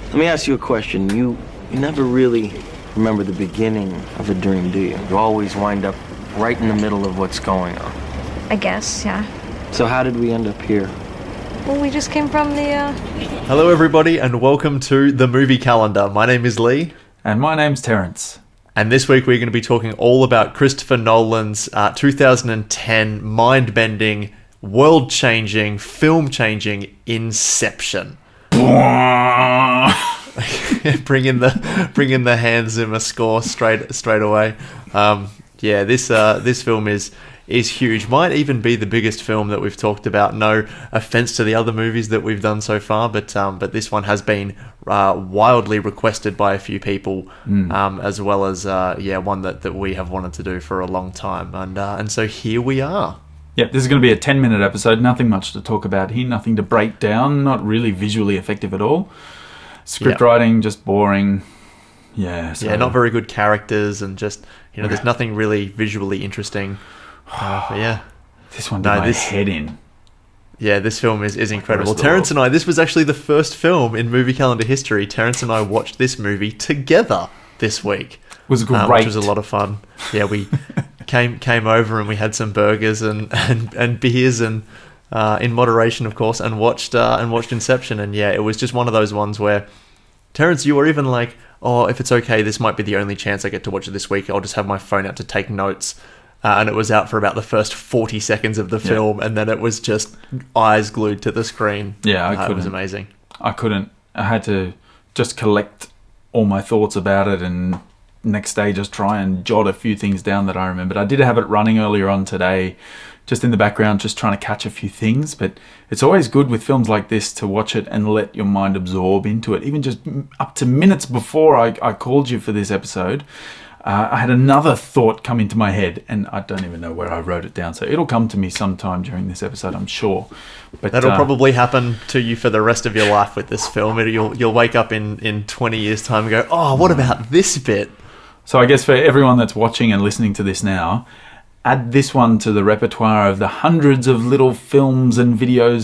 Let me ask you a question. You never really remember the beginning of a dream, do you? You always wind up right in the middle of what's going on. I guess, yeah. So how did we end up here? Well, we just came from the, Hello everybody and welcome to The Movie Calendar. My name is Lee. And my name's Terence. And this week we're going to be talking all about Christopher Nolan's 2010 mind-bending, world-changing, film-changing Inception. bring in the Hans Zimmer score straight away. This film is huge. Might even be the biggest film that we've talked about. No offense to the other movies that we've done so far, but this one has been wildly requested by a few people, as well as one that we have wanted to do for a long time, and so here we are. Yep, this is going to be a 10-minute episode. Nothing much to talk about here. Nothing to break down. Not really visually effective at all. Script writing, just boring. Yeah, not very good characters, and just there's nothing really visually interesting. This one did my head in. Yeah, this film is incredible. Terence and I, this was actually the first film in movie calendar history. Terence and I watched this movie together this week. It was great. Which was a lot of fun. Yeah, we came over and we had some burgers and beers and in moderation, of course, and watched Inception. And yeah, it was just one of those ones where, Terence, you were even like, oh, if it's okay, this might be the only chance I get to watch it this week. I'll just have my phone out to take notes. And it was out for about the first 40 seconds of the film, and then it was just eyes glued to the screen. Yeah, I couldn't. It was amazing. I couldn't. I had to just collect all my thoughts about it, and next day just try and jot a few things down that I remembered. I did have it running earlier on today, just in the background, just trying to catch a few things. But it's always good with films like this to watch it and let your mind absorb into it. Even just up to minutes before I called you for this episode, I had another thought come into my head, and I don't even know where I wrote it down. So it'll come to me sometime during this episode, I'm sure. But that'll probably happen to you for the rest of your life with this film. You'll wake up in 20 years' time and go, oh, what about this bit? So I guess for everyone that's watching and listening to this now, add this one to the repertoire of the hundreds of little videos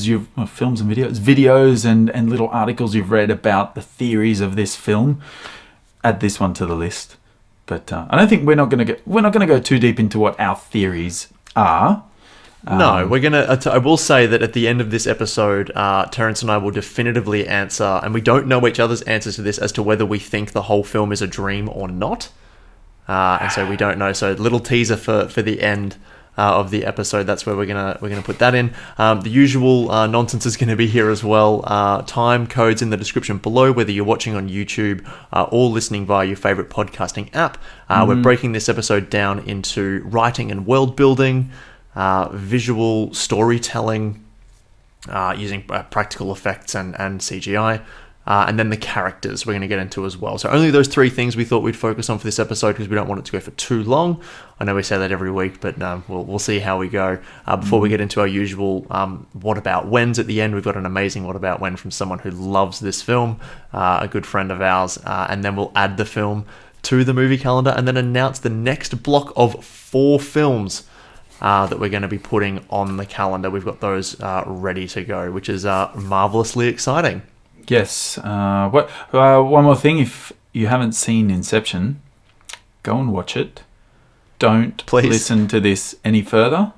and little articles you've read about the theories of this film. Add this one to the list. But I don't think we're not going to go too deep into what our theories are. No, we're gonna. I will say that at the end of this episode, Terence and I will definitively answer, and we don't know each other's answers to this, as to whether we think the whole film is a dream or not. And so we don't know. So little teaser for the end of the episode. That's where we're gonna put that in. The usual nonsense is going to be here as well. Time codes in the description below, whether you're watching on YouTube or listening via your favorite podcasting app. We're breaking this episode down into writing and world building, visual storytelling, using practical effects and CGI. And then the characters we're going to get into as well. So only those three things we thought we'd focus on for this episode, because we don't want it to go for too long. I know we say that every week, but we'll see how we go. Before we get into our usual what about whens at the end, we've got an amazing what about when from someone who loves this film, a good friend of ours, and then we'll add the film to the movie calendar and then announce the next block of 4 films that we're going to be putting on the calendar. We've got those ready to go, which is marvelously exciting. Yes. One more thing. If you haven't seen Inception, go and watch it. Don't listen to this any further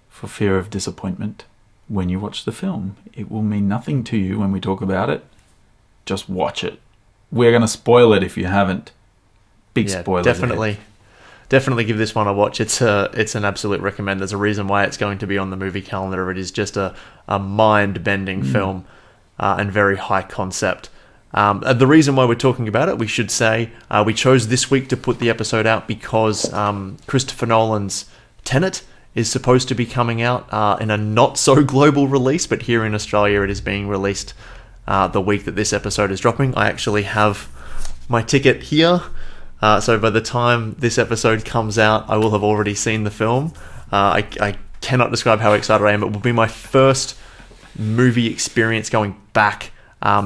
for fear of disappointment when you watch the film. It will mean nothing to you when we talk about it. Just watch it. We're going to spoil it if you haven't. Big spoilers. Definitely give this one a watch. It's an absolute recommend. There's a reason why it's going to be on the movie calendar. It is just a mind-bending film. And very high concept. The reason why we're talking about it, we should say, we chose this week to put the episode out because Christopher Nolan's TENET is supposed to be coming out in a not-so-global release, but here in Australia it is being released the week that this episode is dropping. I actually have my ticket here, so by the time this episode comes out, I will have already seen the film. I cannot describe how excited I am. It will be my first movie experience going back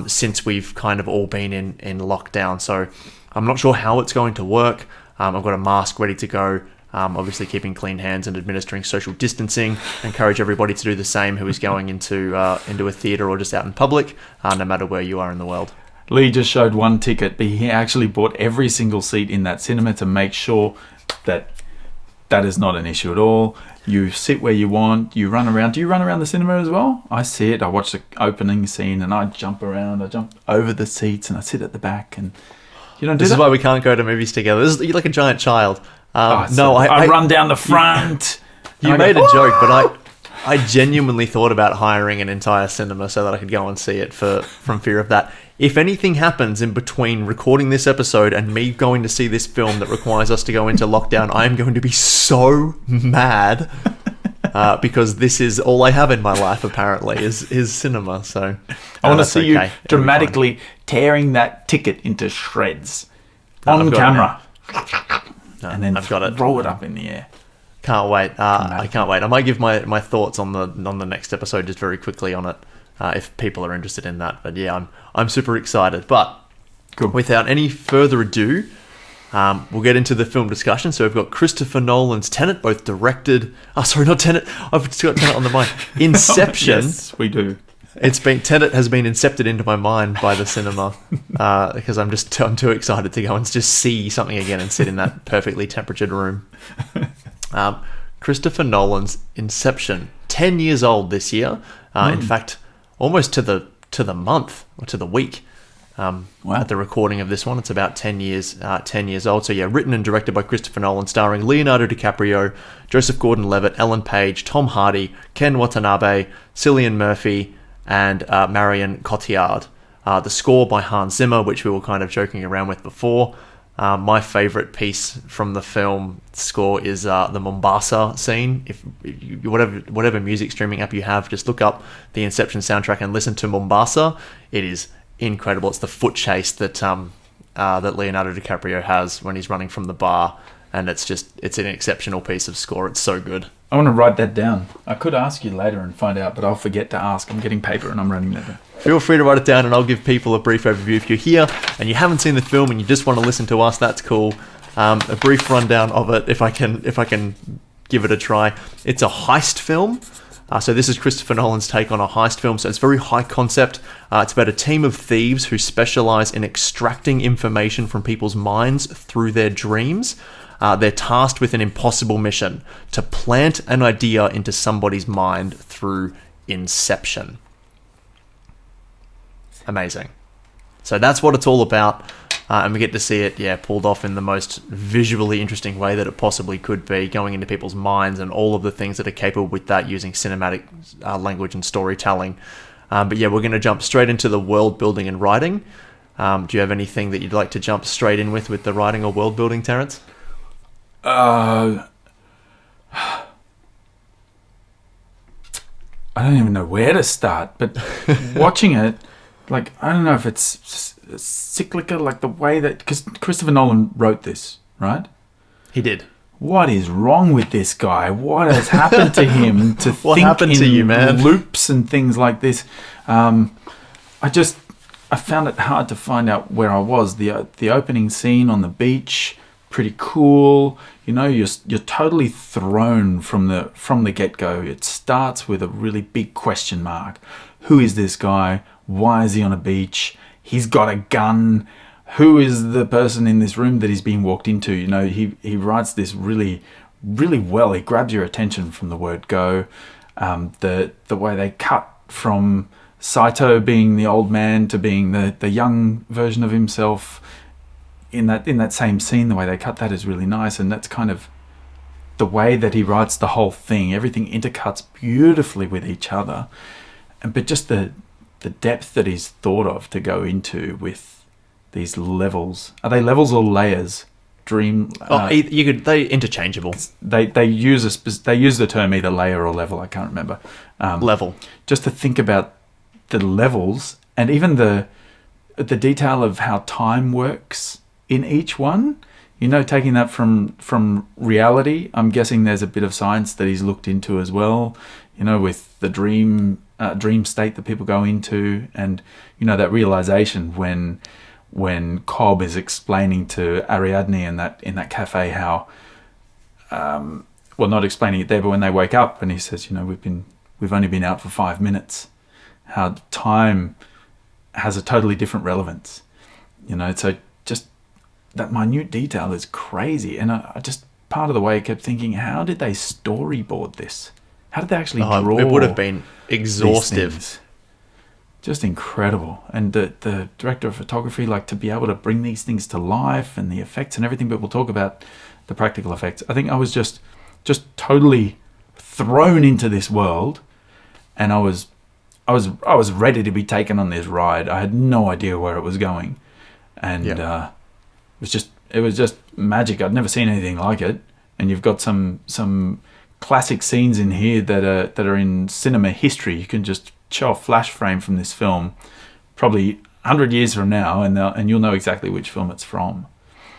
since we've kind of all been in lockdown, so I'm not sure how it's going to work. I've got a mask ready to go, obviously keeping clean hands and administering social distancing. I encourage everybody to do the same who is going into a theatre or just out in public, no matter where you are in the world. Lee just showed one ticket, but he actually bought every single seat in that cinema to make sure that that is not an issue at all. You sit where you want, you run around. Do you run around the cinema as well? I sit, I watch the opening scene, and I jump around. I jump over the seats, and I sit at the back. And you don't do This that? is why we can't go to movies together. You're like a giant child. I run down the front. You made a joke, but I genuinely thought about hiring an entire cinema so that I could go and see it from fear of that. If anything happens in between recording this episode and me going to see this film that requires us to go into lockdown, I am going to be so mad because this is all I have in my life, apparently, is cinema. So I want to see you dramatically tearing that ticket into shreds on camera. And then I've got it. Roll it up in the air. Can't wait. I can't wait. I might give my thoughts on the next episode just very quickly on it if people are interested in that. But yeah, I'm super excited. But cool. Without any further ado, we'll get into the film discussion. So we've got Christopher Nolan's Tenet, both directed. Oh, sorry, not Tenet. I've just got Tenet on the mind. Inception. Yes, we do. Tenet has been incepted into my mind by the cinema because I'm too excited to go and just see something again and sit in that perfectly temperatured room. Christopher Nolan's Inception, 10 years old this year. In fact, almost to the month or to the week. Wow. At the recording of this one, it's about 10 years old. So yeah, written and directed by Christopher Nolan, starring Leonardo DiCaprio, Joseph Gordon-Levitt, Ellen Page, Tom Hardy, Ken Watanabe, Cillian Murphy, and Marion Cotillard. The score by Hans Zimmer, which we were kind of joking around with before. My favorite piece from the film score is the Mombasa scene. If you, whatever music streaming app you have, just look up the Inception soundtrack and listen to Mombasa. It is incredible. It's the foot chase that Leonardo DiCaprio has when he's running from the bar, and it's an exceptional piece of score. It's so good. I want to write that down. I could ask you later and find out, but I'll forget to ask. I'm getting paper and I'm running that down. Feel free to write it down and I'll give people a brief overview. If you're here and you haven't seen the film and you just want to listen to us, that's cool. A brief rundown of it, if I can give it a try. It's a heist film. So this is Christopher Nolan's take on a heist film. So it's very high concept. It's about a team of thieves who specialize in extracting information from people's minds through their dreams. They're tasked with an impossible mission: to plant an idea into somebody's mind through inception. Amazing. So that's what it's all about. And we get to see it, pulled off in the most visually interesting way that it possibly could be, going into people's minds and all of the things that are capable with that using cinematic language and storytelling. But yeah, we're going to jump straight into the world building and writing. Do you have anything that you'd like to jump straight in with the writing or world building, Terrence? I don't even know where to start, but watching it, like, I don't know if it's cyclical, like the way that, because Christopher Nolan wrote this, right? He did. What is wrong with this guy? What has happened to him to What think happened in to you, man? loops and things like this? I found it hard to find out where I was. The opening scene on the beach, pretty cool. You know, you're totally thrown from the get-go. It starts with a really big question mark. Who is this guy? Why is he on a beach? He's got a gun. Who is the person in this room that he's being walked into? You know, he writes this really, really well. He grabs your attention from the word go. The way they cut from Saito being the old man to being the young version of himself in that same scene, the way they cut that is really nice. And that's kind of the way that he writes the whole thing. Everything intercuts beautifully with each other. But just the depth that he's thought of to go into with these levels. Are they levels or layers? They interchangeable. They use the term either layer or level. I can't remember. Level. Just to think about the levels and even the detail of how time works in each one. You know, taking that from reality. I'm guessing there's a bit of science that he's looked into as well. You know, with the dream state that people go into, and you know that realization when Cobb is explaining to Ariadne in that cafe how, well, not explaining it there, but when they wake up and he says, you know, we've only been out for 5 minutes, how time has a totally different relevance. So just that minute detail is crazy. And I just, part of the way I kept thinking, how did they storyboard this? How did they actually draw? It would have been exhaustive. Just incredible. And the director of photography, like, to be able to bring these things to life and the effects and everything, but we'll talk about the practical effects. I think I was just totally thrown into this world, and I was ready to be taken on this ride. I had no idea where it was going. And it was just magic. I'd never seen anything like it. And you've got some classic scenes in here that are in cinema history. You can just show a flash frame from this film probably 100 years from now, and you'll know exactly which film it's from.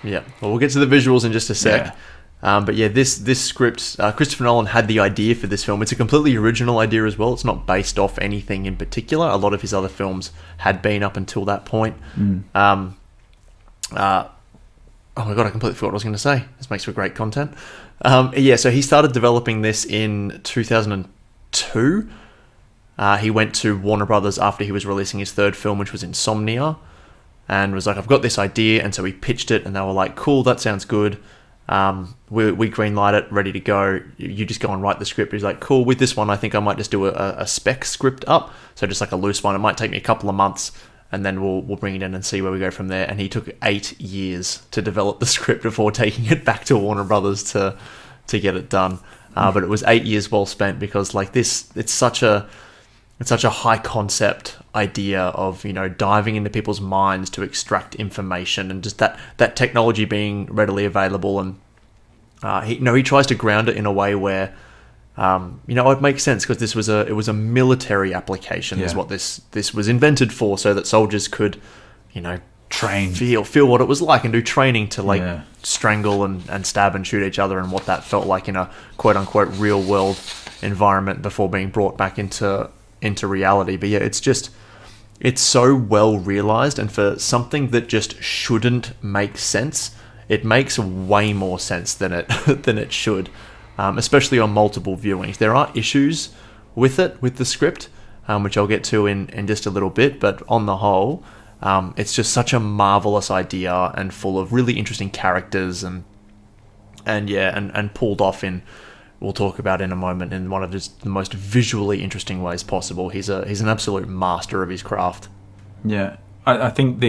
Yeah, well, we'll get to the visuals in just a sec. Yeah. But yeah, this script, Christopher Nolan had the idea for this film. It's a completely original idea as well. It's not based off anything in particular. A lot of his other films had been up until that point. Oh my god, I completely forgot what I was going to say. This makes for great content. So he started developing this in 2002. He went to Warner Brothers after he was releasing his third film, which was Insomnia, and was like, I've got this idea. And so he pitched it, and they were like, cool, that sounds good. We greenlight it, ready to go. You just go and write the script. He's like, cool, with this one, I think I might just do a spec script up. So just like a loose one. It might take me a couple of months, and then we'll bring it in and see where we go from there. And he took 8 years to develop the script before taking it back to Warner Brothers to get it done. But it was 8 years well spent, because like this, it's such a high concept idea of, diving into people's minds to extract information, and just that technology being readily available. And he tries to ground it in a way where it makes sense, because it was a military application, is what this was invented for, so that soldiers could train, feel what it was like, and do training to strangle and stab and shoot each other, and what that felt like in a quote unquote real world environment before being brought back into reality. But yeah, it's so well realized, and for something that just shouldn't make sense, it makes way more sense than it should, especially on multiple viewings. There are issues with the script, which I'll get to in just a little bit, but on the whole, it's just such a marvelous idea, and full of really interesting characters, and pulled off in, we'll talk about in a moment, in one of just the most visually interesting ways possible. He's an absolute master of his craft. Yeah, I think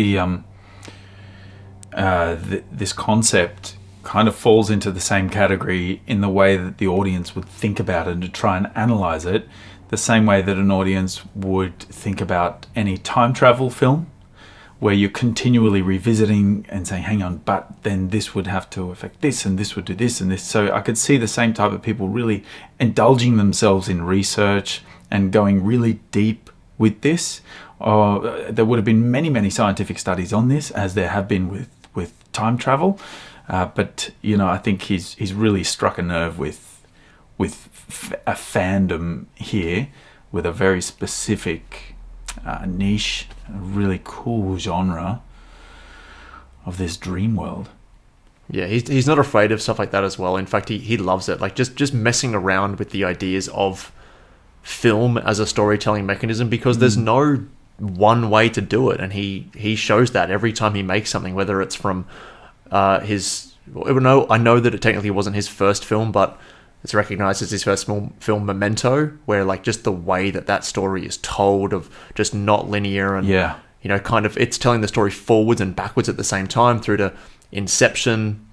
this concept kind of falls into the same category in the way that the audience would think about it and to try and analyze it, the same way that an audience would think about any time travel film, where you're continually revisiting and saying, hang on, but then this would have to affect this, and this would do this and this. So I could see the same type of people really indulging themselves in research and going really deep with this. There would have been many, many scientific studies on this, as there have been with time travel. But I think he's really struck a nerve with a fandom here, with a very specific niche, a really cool genre of this dream world. Yeah, he's not afraid of stuff like that as well. In fact, he loves it. Like just messing around with the ideas of film as a storytelling mechanism, because there's no one way to do it, and he shows that every time he makes something, whether it's from I know that it technically wasn't his first film, but it's recognized as his first film, Memento, where like just the way that story is told, of just not linear, and kind of it's telling the story forwards and backwards at the same time, through to Inception,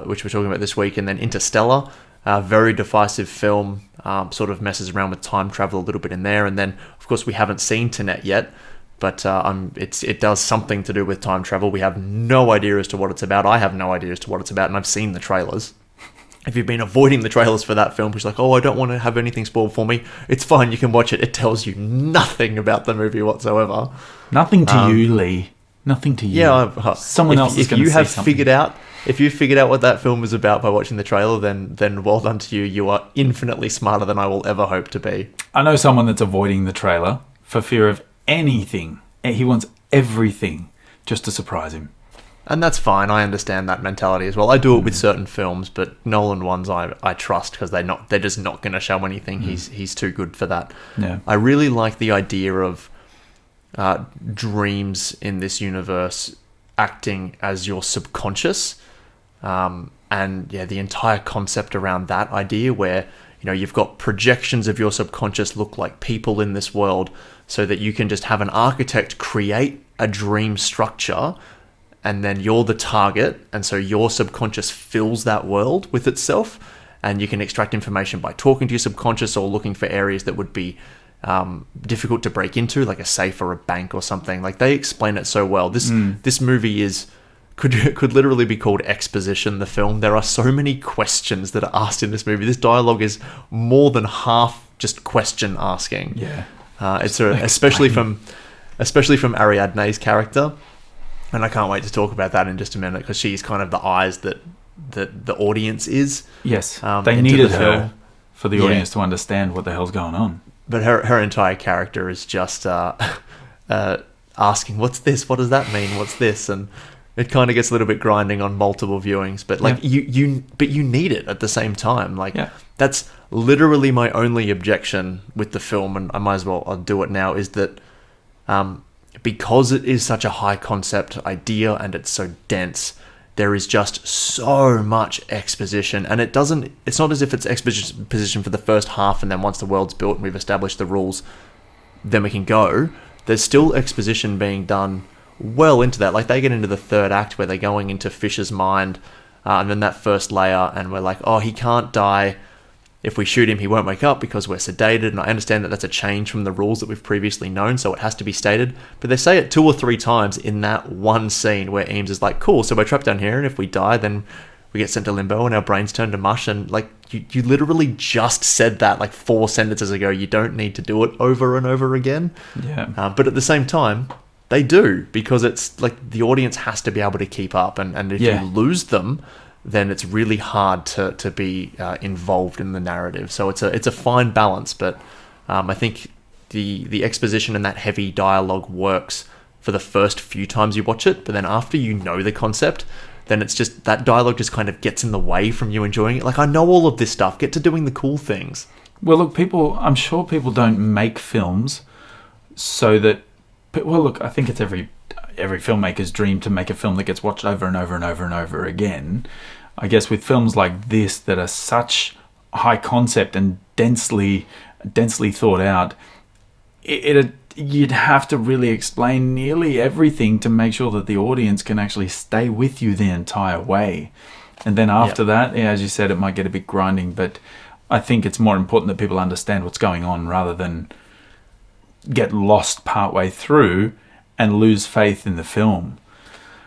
which we're talking about this week, and then Interstellar, very divisive film, sort of messes around with time travel a little bit in there. And then of course we haven't seen TENET yet, but it does something to do with time travel. We have no idea as to what it's about. I have no idea as to what it's about, and I've seen the trailers. If you've been avoiding the trailers for that film, because like, I don't want to have anything spoiled for me, it's fine, you can watch it. It tells you nothing about the movie whatsoever. Nothing to you, Lee. Nothing to you. Yeah, someone else is going to see something. If you figured out what that film was about by watching the trailer, then well done to you. You are infinitely smarter than I will ever hope to be. I know someone that's avoiding the trailer for fear of anything. He wants everything just to surprise him. And that's fine. I understand that mentality as well. I do it with certain films, but Nolan ones I trust, because they're just not going to show anything. He's too good for that. Yeah. I really like the idea of dreams in this universe acting as your subconscious. And yeah, the entire concept around that idea where, you've got projections of your subconscious look like people in this world so that you can just have an architect create a dream structure and then you're the target. And so your subconscious fills that world with itself and you can extract information by talking to your subconscious or looking for areas that would be difficult to break into, like a safe or a bank or something. Like they explain it so well. This movie could literally be called Exposition, the film. There are so many questions that are asked in this movie. This dialogue is more than half just question asking. Yeah. Especially from Ariadne's character. And I can't wait to talk about that in just a minute because she's kind of the eyes that the audience is. Yes. They needed her for the audience to understand what the hell's going on. But her entire character is just asking, what's this? What does that mean? What's this? And it kind of gets a little bit grinding on multiple viewings, but you need it at the same time. That's literally my only objection with the film, and I might as well I'll do it now, is that because it is such a high concept idea and it's so dense, there is just so much exposition, and it's not as if it's exposition for the first half and then once the world's built and we've established the rules, then we can go. There's still exposition being done well into that. Like they get into the third act where they're going into Fisher's mind, and then that first layer, and we're like, oh, he can't die. If we shoot him, he won't wake up because we're sedated. And I understand that that's a change from the rules that we've previously known, so it has to be stated. But they say it 2 or 3 times in that one scene where Eames is like, cool, so we're trapped down here, and if we die, then we get sent to limbo and our brains turn to mush. And like you literally just said that like 4 sentences ago. You don't need to do it over and over again. Yeah. But at the same time, they do, because it's like the audience has to be able to keep up, and if you lose them, then it's really hard to be involved in the narrative. So it's a fine balance, but I think the exposition and that heavy dialogue works for the first few times you watch it, but then after you know the concept, then it's just that dialogue just kind of gets in the way from you enjoying it. Like, I know all of this stuff, get to doing the cool things. Well, look, I'm sure people don't make films so that. Well, look, I think it's every filmmaker's dream to make a film that gets watched over and over and over and over again. I guess with films like this that are such high concept and densely thought out, you'd have to really explain nearly everything to make sure that the audience can actually stay with you the entire way. And then after that, as you said, it might get a bit grinding, but I think it's more important that people understand what's going on rather than get lost partway through and lose faith in the film.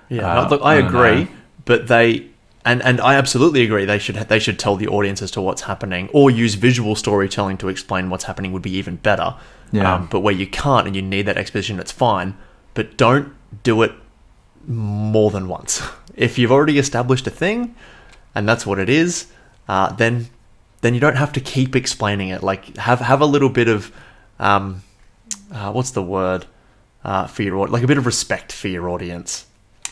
Look, I agree, but they and I absolutely agree they should tell the audience as to what's happening, or use visual storytelling to explain what's happening would be even better. But where you can't and you need that exposition, it's fine, but don't do it more than once. If you've already established a thing and that's what it is, then you don't have to keep explaining it. Like have a little bit of what's the word for your, like a bit of respect for your audience.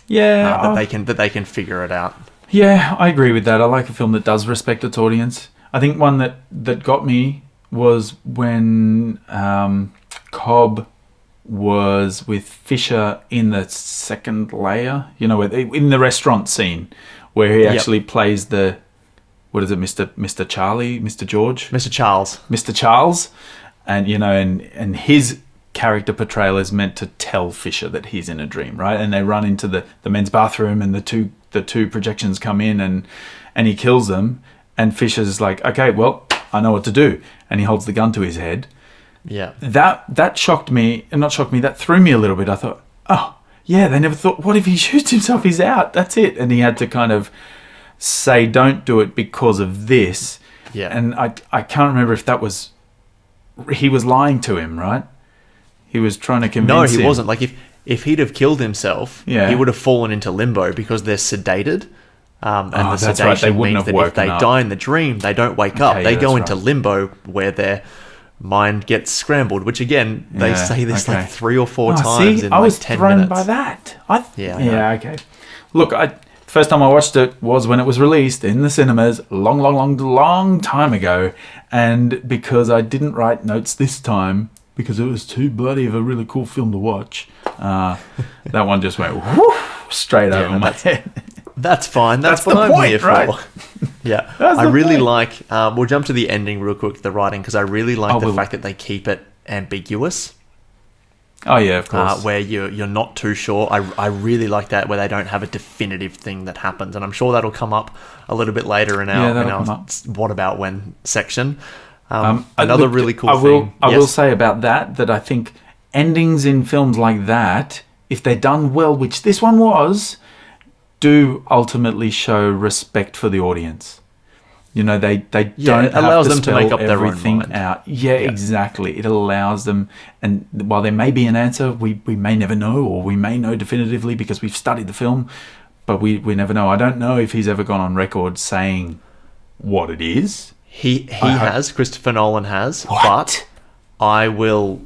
That they can figure it out. Yeah, I agree with that. I like a film that does respect its audience. I think one that got me was when Cobb was with Fisher in the second layer, in the restaurant scene where he actually plays the, what is it, Mr. Charlie, Mr. George? Mr. Charles. Mr. Charles. And, and his character portrayal is meant to tell Fisher that he's in a dream, right? And they run into the men's bathroom and the two projections come in and he kills them. And Fisher's like, okay, well, I know what to do. And he holds the gun to his head. Yeah. That shocked me, and not shocked me, that threw me a little bit. I thought, oh, yeah, they never thought, what if he shoots himself? He's out. That's it. And he had to kind of say, don't do it because of this. Yeah. And I can't remember if that was, he was lying to him, right? He was trying to convince him. No, he wasn't. Like, if he'd have killed himself, he would have fallen into limbo because they're sedated. And the sedation means that if they die in the dream, they don't wake up. They go into limbo where their mind gets scrambled, which again, they say this like 3 or 4 times in like 10 minutes. I was thrown by that. Okay. Look, first time I watched it was when it was released in the cinemas long time ago. And because I didn't write notes this time, because it was too bloody of a really cool film to watch. That one just went whoosh, straight over my head. That's fine. That's what the I'm point, here for. right? Yeah. That's I the really point. like... we'll jump to the ending real quick, the writing, because I really like the we'll- fact that they keep it ambiguous. Oh, yeah, of course. Where you're not too sure. I really like that, where they don't have a definitive thing that happens. And I'm sure that'll come up a little bit later in our, that'll come up. What About When section. Look, Another really cool I thing. will say about that I think endings in films like that, if they're done well, which this one was, do ultimately show respect for the audience. You know, they don't it allows have them to make spell up their own everything mind. out. Yeah, exactly. It allows them, and while there may be an answer, we may never know, or we may know definitively because we've studied the film, but we never know. I don't know if he's ever gone on record saying what it is. He has, Christopher Nolan has, What? but I will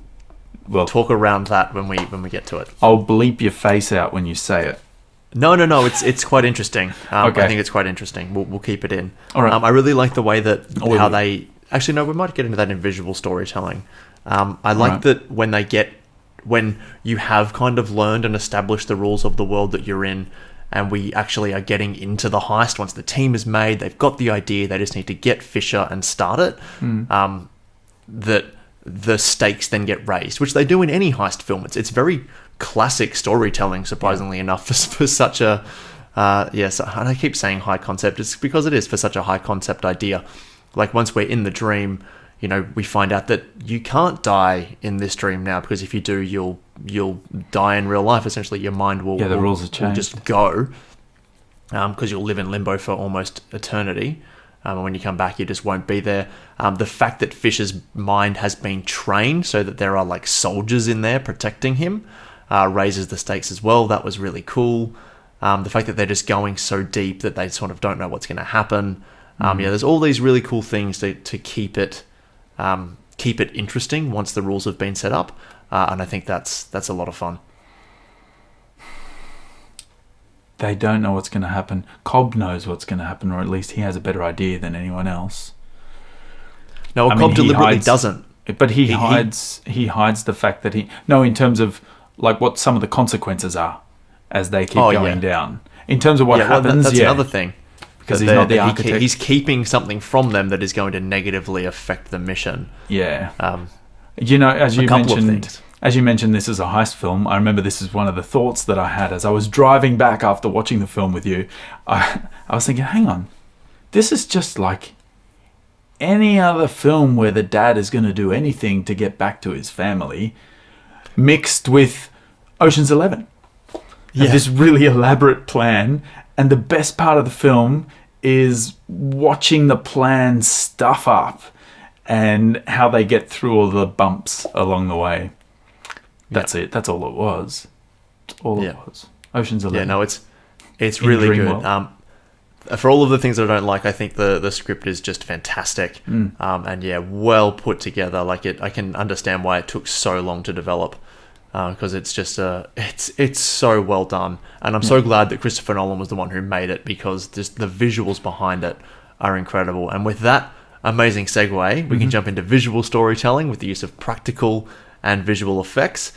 Well, talk around that when we get to it. I'll bleep your face out when you say it. No, it's quite interesting. Okay. I think it's quite interesting. We'll keep it in. All right. I really like the way that will how we? they actually no, we might get into that in visual storytelling. I like right. that when you have kind of learned and established the rules of the world that you're in, and we actually are getting into the heist once the team is made. They've got the idea. They just need to get Fisher and start it. That the stakes then get raised, which they do in any heist film. It's very classic storytelling, surprisingly enough, for such a yes. And I keep saying high concept. It's because it is for such a high concept idea. Like once we're in the dream, you know, we find out that you can't die in this dream now, because if you do, you'll die in real life. Essentially, your mind will the rules have will changed. just go, because you'll live in limbo for almost eternity. And when you come back, you just won't be there. The fact that Fisher's mind has been trained so that there are like soldiers in there protecting him raises the stakes as well. That was really cool. The fact that they're just going so deep that they sort of don't know what's going to happen. There's all these really cool things to keep it interesting once the rules have been set up. And I think that's a lot of fun. They don't know what's going to happen. Cobb knows what's going to happen, or at least he has a better idea than anyone else. No, Cobb deliberately doesn't. But he hides the fact that in terms of like what some of the consequences are as they keep going down. In terms of what happens, that's another thing. Because he's not the architect. He's keeping something from them that is going to negatively affect the mission. Yeah. As you couple of mentioned, things. as you mentioned, this is a heist film. I remember this is one of the thoughts that I had as I was driving back after watching the film with you. I was thinking, hang on, this is just like any other film where the dad is going to do anything to get back to his family, mixed with Ocean's 11. Yeah. This really elaborate plan, and the best part of the film is watching the plan stuff up and how they get through all the bumps along the way. That's it. That's all it was. That's all it was. Ocean's 11. Yeah, no, it's really good. Dreamworld. For all of the things that I don't like, I think the script is just fantastic. And well put together. Like I can understand why it took so long to develop, because it's just it's so well done. And I'm so glad that Christopher Nolan was the one who made it, because just the visuals behind it are incredible. And with that amazing segue, we can jump into visual storytelling with the use of practical and visual effects.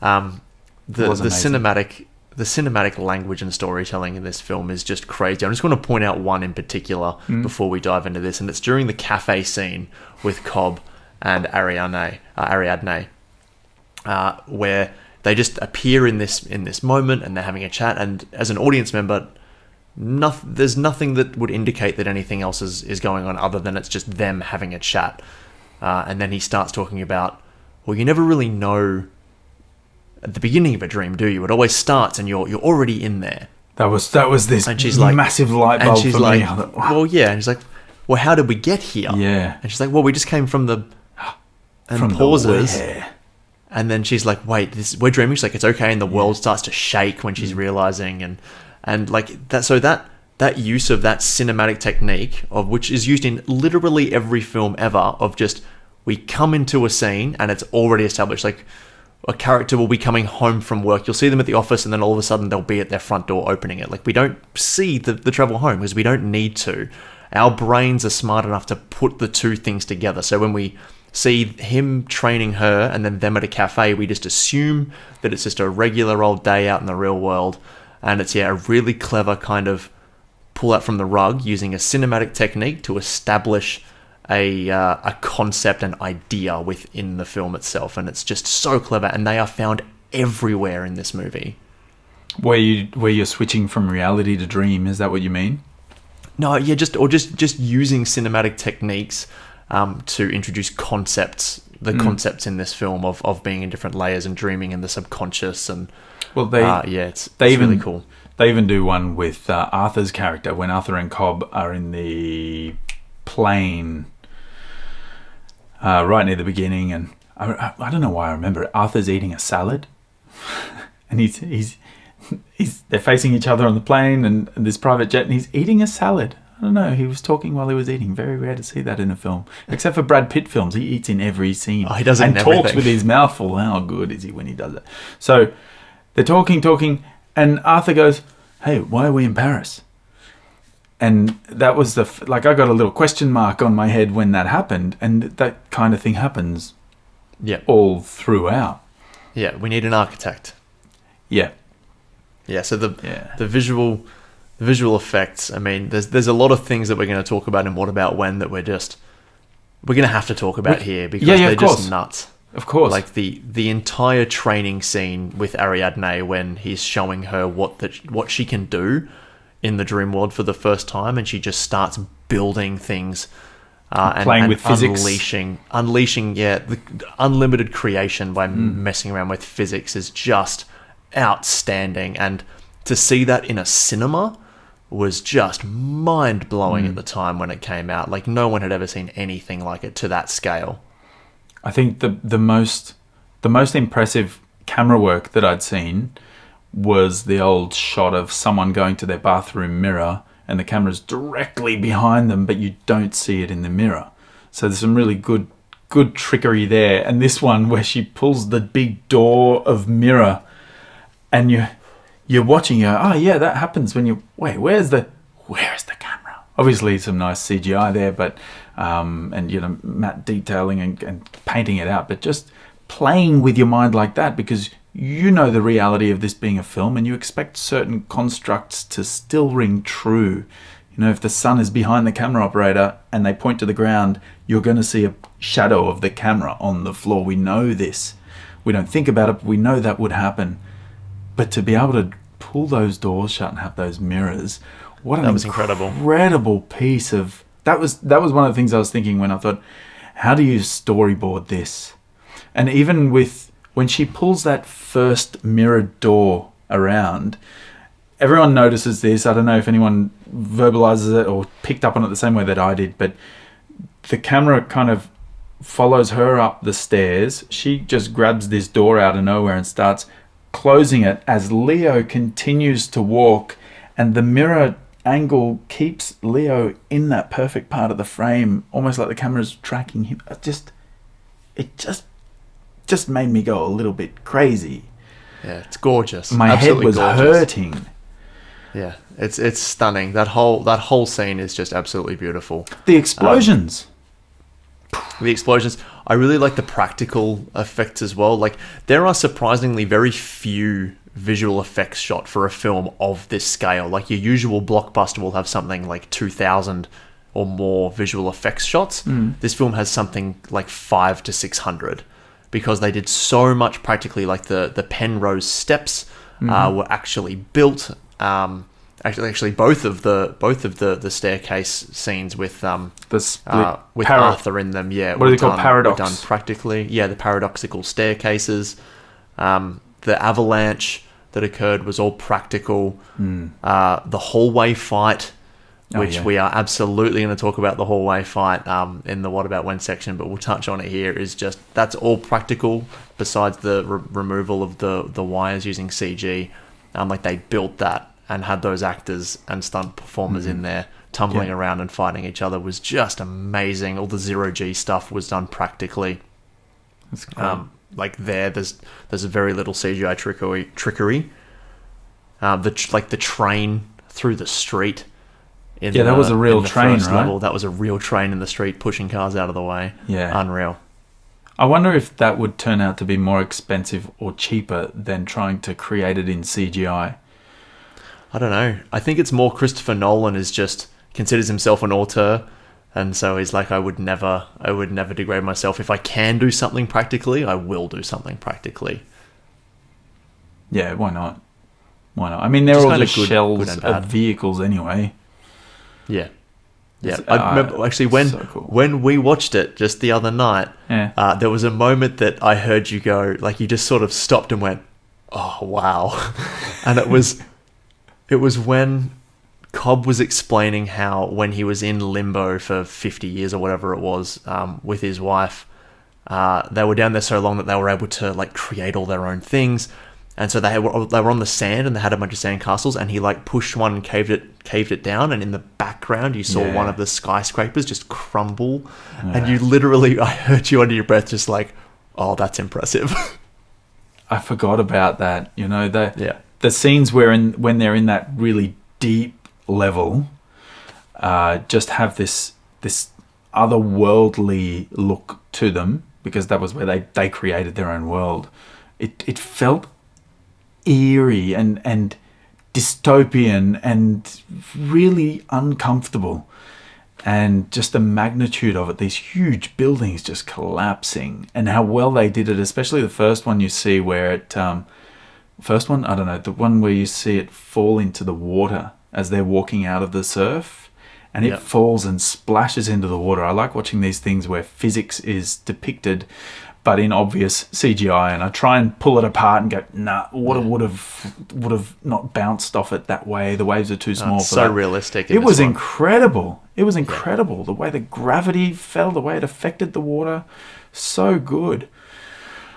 The cinematic language and storytelling in this film is just crazy. I'm just going to point out one in particular before we dive into this, and it's during the cafe scene with Cobb and Ariadne, where they just appear in this moment and they're having a chat. And as an audience member, there's nothing that would indicate that anything else is going on other than it's just them having a chat. And then he starts talking about, well, you never really know at the beginning of a dream, do you? It always starts and you're already in there. That was this and she's like, massive light bulb for like, me. Well, yeah. And she's like, well, how did we get here? Yeah. And she's like, well, we just came from the... And from pauses. And then she's like, wait, we're dreaming. She's like, it's okay. And the world starts to shake when she's realizing. And like that. So that use of that cinematic technique, of which is used in literally every film ever, of just, we come into a scene and it's already established. Like, a character will be coming home from work. You'll see them at the office, and then all of a sudden they'll be at their front door opening it. Like, we don't see the travel home because we don't need to. Our brains are smart enough to put the two things together. So when we see him training her and then them at a cafe, we just assume that it's just a regular old day out in the real world. And it's, a really clever kind of pull out from the rug using a cinematic technique to establish a concept and idea within the film itself. And it's just so clever. And they are found everywhere in this movie. Where you're switching from reality to dream, is that what you mean? No, yeah, just using cinematic techniques to introduce concepts, concepts in this film of being in different layers and dreaming in the subconscious, and it's really cool. They even do one with Arthur's character when Arthur and Cobb are in the plane right near the beginning, and I don't know why I remember it. Arthur's eating a salad, and they're facing each other on the plane and this private jet, and he's eating a salad. I don't know, he was talking while he was eating. Very rare to see that in a film. Except for Brad Pitt films. He eats in every scene. Oh, he does it in everything. And talks everything. with his mouth full. How good is he when he does it? So they're talking, and Arthur goes, "Hey, why are we in Paris?" And that was I got a little question mark on my head when that happened. And that kind of thing happens all throughout. Yeah, we need an architect. Yeah. Yeah, so the visual effects, I mean, there's a lot of things that we're going to talk about in What About When that we're going to have to talk about here because they're just nuts. Of course. Like the entire training scene with Ariadne when he's showing her what she can do in the dream world for the first time, and she just starts building things playing with physics, unleashing the unlimited creation by messing around with physics is just outstanding. And to see that in a cinema was just mind-blowing at the time when it came out. Like, no one had ever seen anything like it to that scale. I think the most impressive camera work that I'd seen was the old shot of someone going to their bathroom mirror and the camera's directly behind them, but you don't see it in the mirror. So there's some really good trickery there. And this one where she pulls the big door of mirror and you're watching her. Oh yeah, that happens when where's the camera? Obviously some nice CGI there, but and matte detailing and painting it out, but just playing with your mind like that, because you know the reality of this being a film and you expect certain constructs to still ring true. If the sun is behind the camera operator and they point to the ground, you're going to see a shadow of the camera on the floor. We know this. We don't think about it, but we know that would happen. But to be able to pull those doors shut and have those mirrors, that was incredible piece of... That was one of the things I was thinking when I thought, how do you storyboard this? And even with... when she pulls that first mirrored door around, everyone notices this. I don't know if anyone verbalizes it or picked up on it the same way that I did, but the camera kind of follows her up the stairs. She just grabs this door out of nowhere and starts closing it as Leo continues to walk, and the mirror angle keeps Leo in that perfect part of the frame, almost like the camera's tracking him. It just made me go a little bit crazy. Yeah, it's gorgeous. My Absolutely head was gorgeous. hurting. Yeah, it's stunning. That whole scene is just absolutely beautiful. The explosions. I really like the practical effects as well. Like, there are surprisingly very few visual effects shot for a film of this scale. Like, your usual blockbuster will have something like 2,000 or more visual effects shots. This film has something like 500 to 600 because they did so much practically. Like the Penrose steps were actually built. Actually, both of the staircase scenes with The split with Arthur in them, what are they called? Paradox. Were done practically. Yeah, the paradoxical staircases, the avalanche that occurred was all practical. The hallway fight, which we are absolutely going to talk about the hallway fight in the What About When section, but we'll touch on it here. That's all practical. Besides the removal of the wires using CG, like they built that and had those actors and stunt performers in there tumbling around and fighting each other was just amazing. All the zero-G stuff was done practically. That's cool. Like there's very little CGI trickery. The train through the street. That was a real train, right? Level, that was a real train in the street pushing cars out of the way. Yeah. Unreal. I wonder if that would turn out to be more expensive or cheaper than trying to create it in CGI. I don't know. I think it's more Christopher Nolan is just considers himself an auteur, and so he's like, I would never degrade myself. If I can do something practically, I will do something practically. Yeah, why not? Why not? I mean, they're Just all kinda just good shells and of bad. vehicles anyway. Yeah. Yeah, It's, I remember actually so cool. when we watched it just the other night, Yeah. there was a moment that I heard you go, like you just sort of stopped and went, "Oh wow," and it was when Cobb was explaining how when he was in limbo for 50 years or whatever it was with his wife, they were down there so long that they were able to like create all their own things. And so they were on the sand and they had a bunch of sand castles, and he like pushed one and caved it down, and in the background you saw one of the skyscrapers just crumble, and you literally, I heard you under your breath just like, oh, that's impressive. I forgot about that. You know, the scenes when they're in that really deep level, just have this otherworldly look to them, because that was where they created their own world. It felt eerie and dystopian and really uncomfortable, and just the magnitude of it, these huge buildings just collapsing, and how well they did it, especially the first one you see where it first one, I don't know, the one where you see it fall into the water as they're walking out of the surf, and it falls and splashes into the water. I like watching these things where physics is depicted but in obvious CGI, and I try and pull it apart and go, nah, water would have not bounced off it that way. The waves are too small for that. So realistic. It was incredible. It was incredible. The way the gravity fell, the way it affected the water, so good.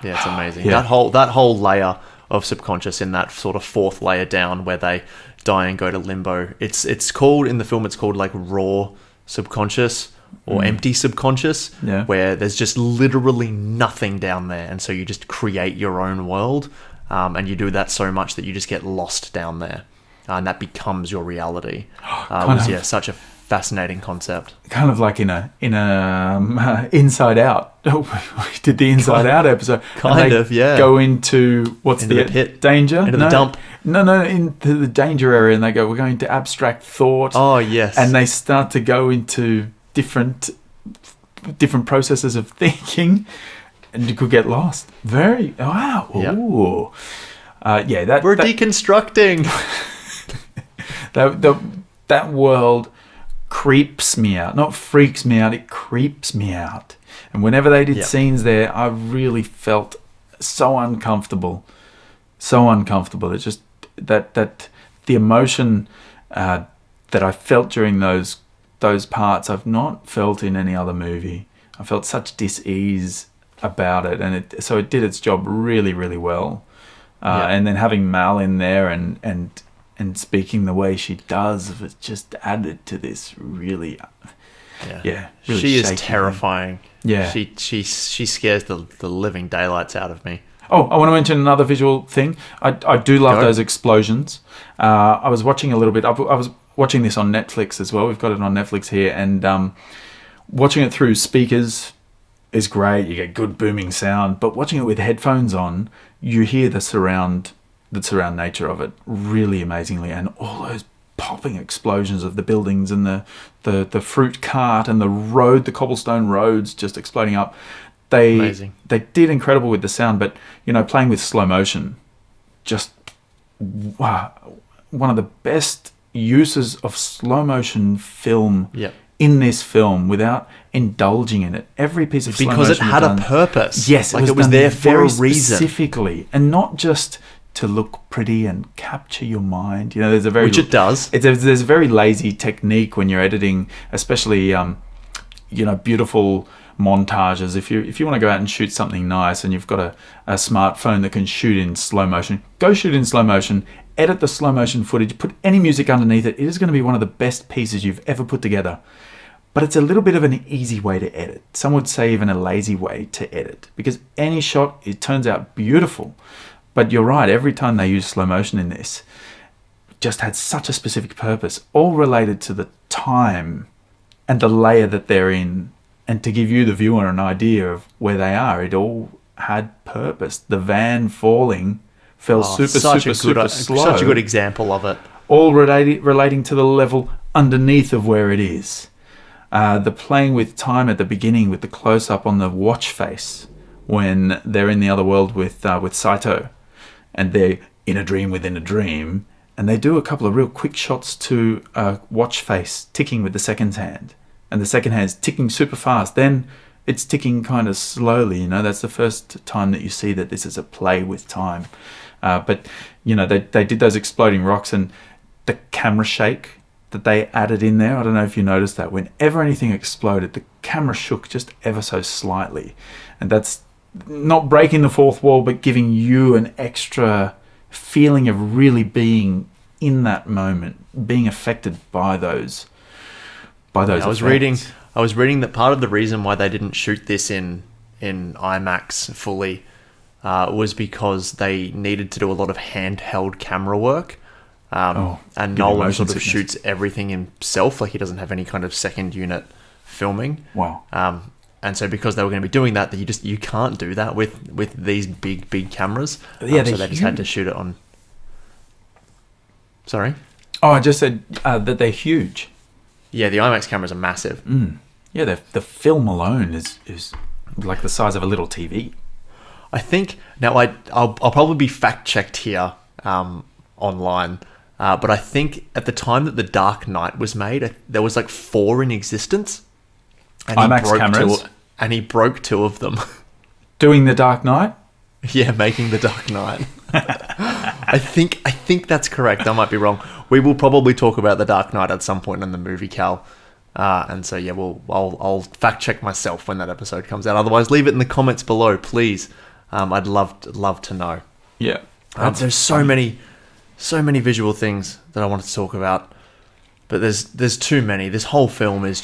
Yeah, it's amazing. Yeah. That whole layer of subconscious in that sort of fourth layer down where they die and go to limbo. It's called in the film. It's called like raw subconscious or empty subconscious, where there's just literally nothing down there, and so you just create your own world, and you do that so much that you just get lost down there, and that becomes your reality. Such a fascinating concept. Kind of like in a Inside Out. We did the Inside Out episode. Go into into the pit, danger, into the dump. No, into the danger area, and they go, we're going to abstract thought. Oh yes, and they start to go into different processes of thinking, and you could get lost. Wow. Ooh. We're deconstructing. that world creeps me out. Not freaks me out, it creeps me out. And whenever they did scenes there, I really felt so uncomfortable. It's just that the emotion that I felt during those parts I've not felt in any other movie. I felt such dis-ease about it, and it did its job really, really well. And then having Mal in there and speaking the way she does, it just added to this really, really she is terrifying. Yeah, she scares the living daylights out of me. Oh, I want to mention another visual thing. I do love those explosions. I was watching a little bit. I was watching this on Netflix as well. We've got it on Netflix here, and watching it through speakers is great. You get good booming sound, but watching it with headphones on, you hear the surround nature of it really amazingly, and all those popping explosions of the buildings and the fruit cart and the road, the cobblestone roads just exploding up. They did incredible with the sound, but playing with slow motion, just one of the best uses of slow motion film in this film without indulging in it. Every piece of slow motion because it had a purpose. Yes, it was there for a reason, specifically, and not just to look pretty and capture your mind. There's a very which it does. There's a very lazy technique when you're editing, especially beautiful montages. If you want to go out and shoot something nice and you've got a smartphone that can shoot in slow motion, go shoot in slow motion, edit the slow motion footage, put any music underneath it. It is going to be one of the best pieces you've ever put together. But it's a little bit of an easy way to edit. Some would say even a lazy way to edit, because any shot, it turns out beautiful. But you're right, every time they use slow motion in this, just had such a specific purpose, all related to the time and the layer that they're in, and to give you, the viewer, an idea of where they are. It all had purpose. The van fell super slow. Such a good example of it. All relating to the level underneath of where it is. The playing with time at the beginning with the close-up on the watch face when they're in the other world with Saito, and they're in a dream within a dream, and they do a couple of real quick shots to a watch face ticking with the second hand, and the second hand's ticking super fast. Then it's ticking kind of slowly. That's the first time that you see that this is a play with time. But they did those exploding rocks, and the camera shake that they added in there. I don't know if you noticed that. Whenever anything exploded, the camera shook just ever so slightly. And that's not breaking the fourth wall, but giving you an extra feeling of really being in that moment, being affected by those I was reading that part of the reason why they didn't shoot this in IMAX fully was because they needed to do a lot of handheld camera work. And Nolan sort of shoots everything himself, like he doesn't have any kind of second unit filming. Wow. And so because they were going to be doing that, you can't do that with these big cameras. So they just had to shoot it on. Sorry? Oh, I just said that they're huge. Yeah, the IMAX cameras are massive. Yeah, the film alone is like the size of a little TV. I think now I'll probably be fact checked here online, but I think at the time that The Dark Knight was made, there was like 4 in existence. And IMAX cameras, and he broke 2 of them. Doing The Dark Knight. Yeah, making The Dark Knight. I think that's correct. I might be wrong. We will probably talk about The Dark Knight at some point in the movie, Cal. And so yeah, I'll fact check myself when that episode comes out. Otherwise, leave it in the comments below, please. I'd love to know. Yeah, there's so many visual things that I wanted to talk about, but there's too many. This whole film is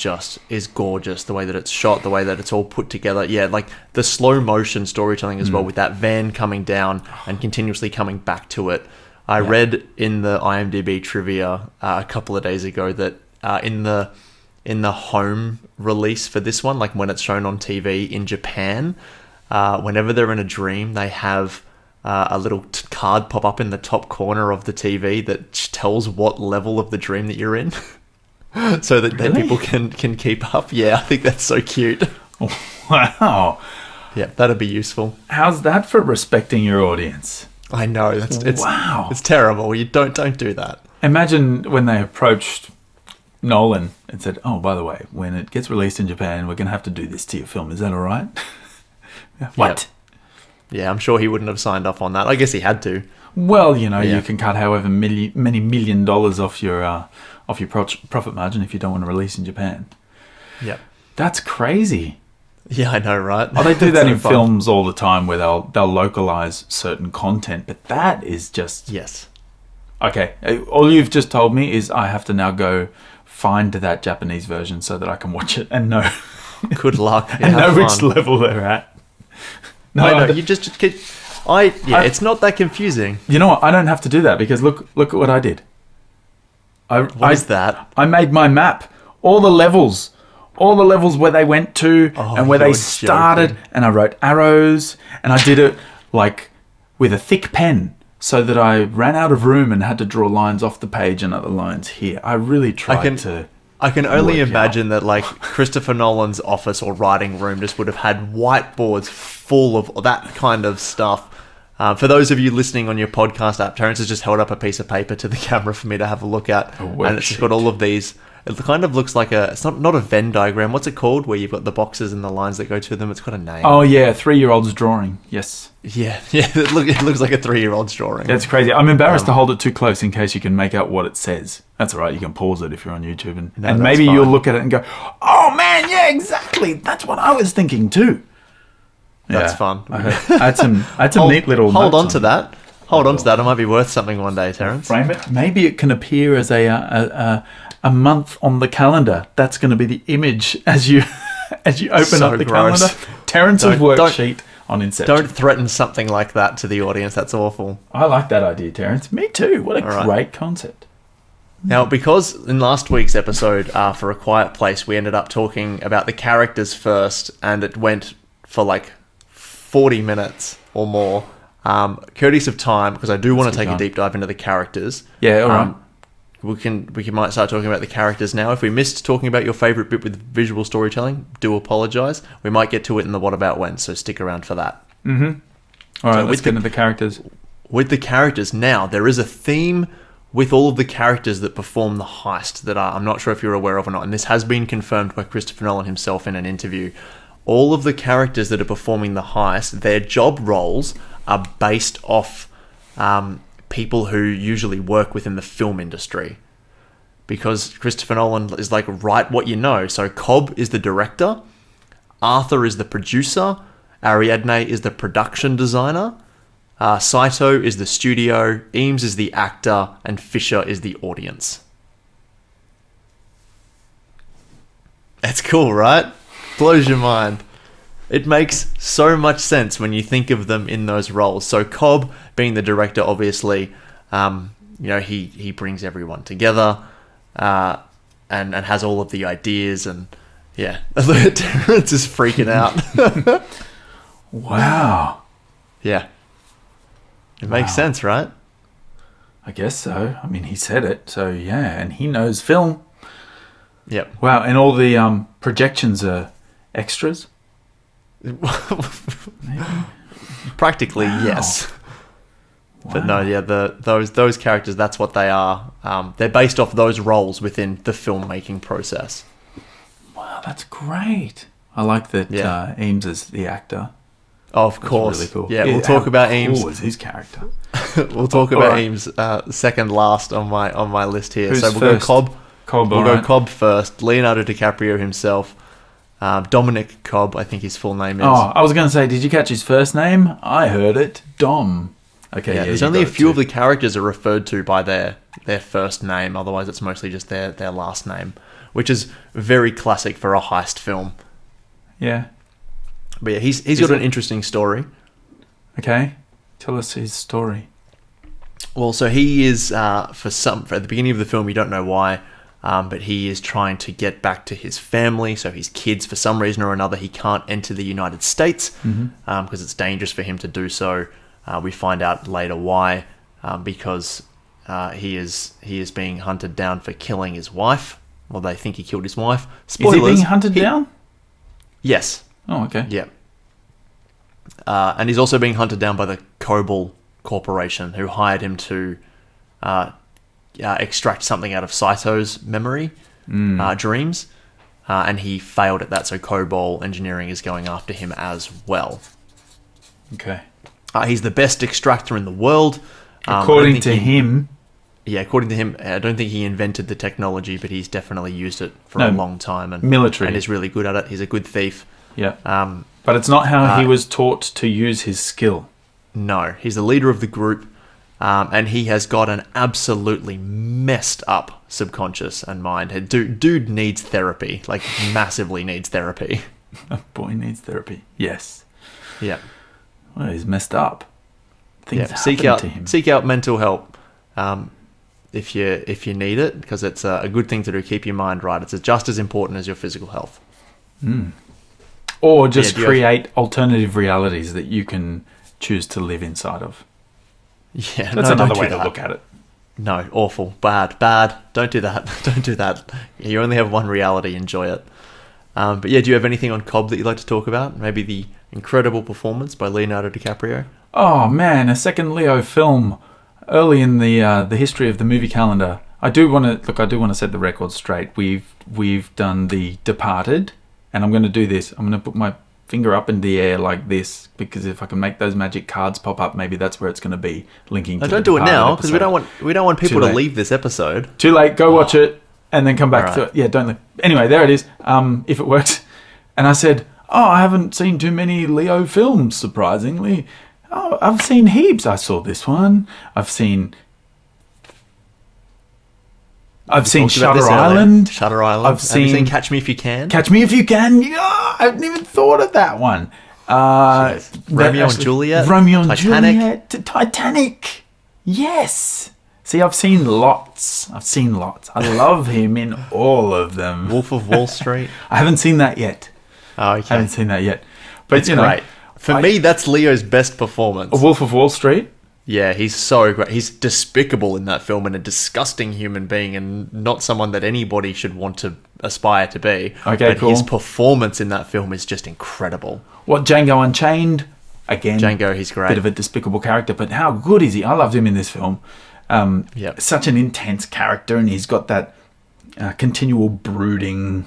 gorgeous. The way that it's shot, the way that it's all put together. Yeah, like the slow motion storytelling as well, with that van coming down and continuously coming back to it. I read in the IMDb trivia a couple of days ago that in the home release for this one, like when it's shown on TV in Japan, whenever they're in a dream, they have a little card pop up in the top corner of the TV that tells what level of the dream that you're in, so that people can keep up. Yeah, I think that's so cute. Wow. Yeah, that'd be useful. How's that for respecting your audience? I know wow. It's terrible. You don't do that. Imagine when they approached Nolan and said, "Oh, by the way, when it gets released in Japan, we're going to have to do this to your film. Is that all right?" What? Yeah, I'm sure he wouldn't have signed off on that. I guess he had to. Well, you can cut however many $1 million off your profit margin if you don't want to release in Japan. Yep. That's crazy. Yeah, I know, right? Oh, they do that in films all the time where they'll localize certain content, but that is just... Yes. Okay, all you've just told me is I have to now go find that Japanese version so that I can watch it and know... Good luck. And know which level they're at. No, you just it's not that confusing. You know what? I don't have to do that because look at what I did. What is that? I made my map. All the levels where they went to and where they started, joking. And I wrote arrows, and I did it like with a thick pen so that I ran out of room and had to draw lines off the page and other lines here. I really tried to. I can only imagine that like Christopher Nolan's office or writing room just would have had whiteboards full of that kind of stuff. For those of you listening on your podcast app, Terrence has just held up a piece of paper to the camera for me to have a look at. And it's just got all of these. It kind of looks like it's not a Venn diagram. What's it called? Where you've got the boxes and the lines that go to them. It's got a name. Oh yeah, 3-year-old's drawing. Yes. Yeah. It looks like a 3-year-old's drawing. That's crazy. I'm embarrassed to hold it too close in case you can make out what it says. That's all right. You can pause it if you're on YouTube, and maybe you'll look at it and go, "Oh man, yeah, exactly. That's what I was thinking too." That's fun. I had some neat little. Hold on to that. Hold on to that. It might be worth something one day, Terrence. Frame it. Maybe it can appear as a month on the calendar. That's going to be the image as you open up the calendar. Terrence's worksheet on Inception. Don't threaten something like that to the audience. That's awful. I like that idea, Terrence. Me too. What a great concept. Now, because in last week's episode, for A Quiet Place, we ended up talking about the characters first, and it went for like 40 minutes or more. Courtesy of time, because I do want to take a deep dive into the characters. Yeah, all right. We might start talking about the characters now. If we missed talking about your favourite bit with visual storytelling, do apologise. We might get to it in the What About When, so stick around for that. Mm-hmm. All right, let's get into the characters. With the characters now, there is a theme with all of the characters that perform the heist that I'm not sure if you're aware of or not, and this has been confirmed by Christopher Nolan himself in an interview. All of the characters that are performing the heist, their job roles are based off people who usually work within the film industry. Because Christopher Nolan is like, write what you know. So Cobb is the director, Arthur is the producer, Ariadne is the production designer, Saito is the studio, Eames is the actor, and Fisher is the audience. That's cool, right? Blows your mind. It makes so much sense when you think of them in those roles. So Cobb, being the director, obviously, he brings everyone together and has all of the ideas, and yeah, Terrence is freaking out. Wow. Yeah. It makes sense, right? I guess so. I mean, he said it, so yeah, and he knows film. Yep. Wow, and all the projections are extras? Practically, yes. Wow. But no, yeah, those characters, that's what they are. They're based off those roles within the filmmaking process. Wow, that's great. I like that Eames is the actor. Oh, of course. Really cool. Yeah, we'll talk about Eames. Who was his character? We'll talk about Eames second last on my list here. Who's so we'll first? go Cobb. Cobb, We'll all go right. Cobb first. Leonardo DiCaprio himself. Dominic Cobb, I think his full name is. Oh, I was going to say, did you catch his first name? I heard it. Dom. Okay, yeah, there's only a few of the characters are referred to by their first name. Otherwise, it's mostly just their last name, which is very classic for a heist film. Yeah. But yeah, he's got an interesting story. Okay. Tell us his story. Well, so he is, at the beginning of the film, you don't know why, but he is trying to get back to his family. So his kids, for some reason or another, he can't enter the United States because it's dangerous for him to do so. We find out later why, because he is being hunted down for killing his wife. Well, they think he killed his wife. Spoilers. Is he being hunted down? Yes. Oh, okay. Yeah. And he's also being hunted down by the Cobol Corporation, who hired him to extract something out of Saito's memory, dreams, and he failed at that, so Cobol Engineering is going after him as well. Okay. He's the best extractor in the world. According to him. Yeah, according to him, I don't think he invented the technology, but he's definitely used it for a long time. And military. And is really good at it. He's a good thief. Yeah. But it's not how he was taught to use his skill. No, he's the leader of the group, and he has got an absolutely messed up subconscious and mind. Dude needs therapy, like massively needs therapy. A boy needs therapy. Yes. Yeah. Well, he's messed up. Things to him. Seek out mental help if you need it, because it's a good thing to do. Keep your mind right. It's just as important as your physical health. Or just create alternative realities that you can choose to live inside of. Yeah, that's another way to look at it. No, awful, bad. Don't do that. Don't do that. You only have one reality. Enjoy it. But yeah, do you have anything on Cobb that you'd like to talk about? Maybe the incredible performance by Leonardo DiCaprio. Oh man, a second Leo film early in the history of the movie calendar. I do want to set the record straight. We've done The Departed, and I'm going to do this. I'm going to put my finger up in the air like this, because if I can make those magic cards pop up, maybe that's where it's going to be linking to don't do it now, because we don't want people to leave this episode. Too late. Go watch it and then come back to it. Yeah, don't leave. Anyway, there it is. If it works. And I said, I haven't seen too many Leo films, surprisingly. Oh, I've seen heaps. I saw this one. I've seen Shutter Island. Shutter Island. Have you seen Catch Me If You Can? Catch Me If You Can. Yeah, I hadn't even thought of that one. Romeo and Juliet. Romeo and Juliet. Titanic. Yes. See, I've seen lots. I love him in all of them. Wolf of Wall Street. I haven't seen that yet. Oh, okay. I haven't seen that yet. But It's great. For me, that's Leo's best performance. A Wolf of Wall Street? Yeah, he's so great. He's despicable in that film and a disgusting human being and not someone that anybody should want to aspire to be. Okay, but cool. his performance in that film is just incredible. What, Django Unchained? Again, Django, he's great. Bit of a despicable character, but how good is he? I loved him in this film. Yep. Such an intense character, and he's got that continual brooding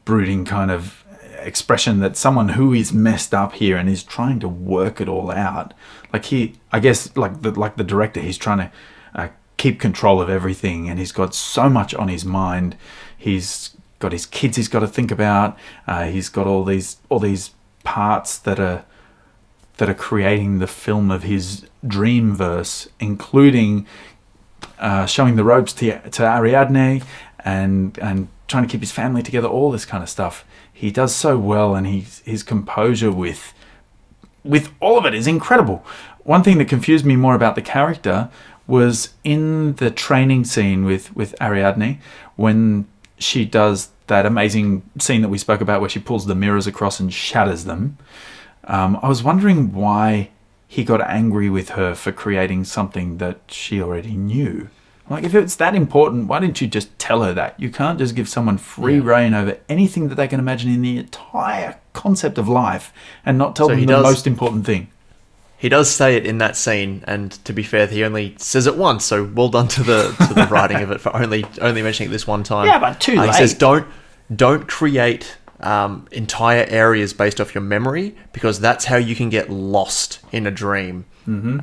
kind of expression that someone who is messed up here and is trying to work it all out. Like I guess like the director, he's trying to keep control of everything, and he's got so much on his mind. He's got his kids he's got to think about. He's got all these parts that are creating the film of his dreamverse, including showing the ropes to Ariadne and trying to keep his family together, all this kind of stuff. He does so well, and his composure with all of it is incredible. One thing that confused me more about the character was in the training scene with Ariadne, when she does that amazing scene that we spoke about where she pulls the mirrors across and shatters them. I was wondering why he got angry with her for creating something that she already knew. Like, if it's that important, why didn't you just tell her that? You can't just give someone free reign over anything that they can imagine in the entire concept of life and not tell them the most important thing. He does say it in that scene, and to be fair, he only says it once, so well done to the writing of it for only mentioning it this one time. Yeah, but too late. He says, don't create entire areas based off your memory, because that's how you can get lost in a dream. And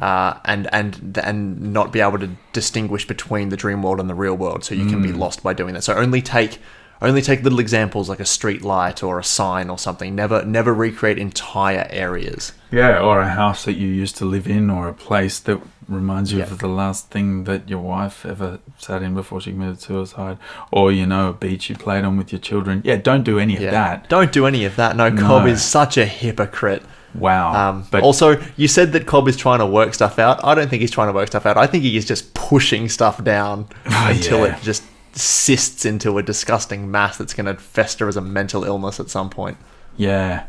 not be able to distinguish between the dream world and the real world, so you can be lost by doing that. So only take little examples like a street light or a sign or something. Never recreate entire areas. Yeah, or a house that you used to live in, or a place that reminds you of the last thing that your wife ever sat in before she committed suicide, or a beach you played on with your children. Yeah, don't do any of that. Don't do any of that. No, Cobb is such a hypocrite. Wow. But also, you said that Cobb is trying to work stuff out. I don't think he's trying to work stuff out. I think he is just pushing stuff down until it just cysts into a disgusting mass that's going to fester as a mental illness at some point. Yeah.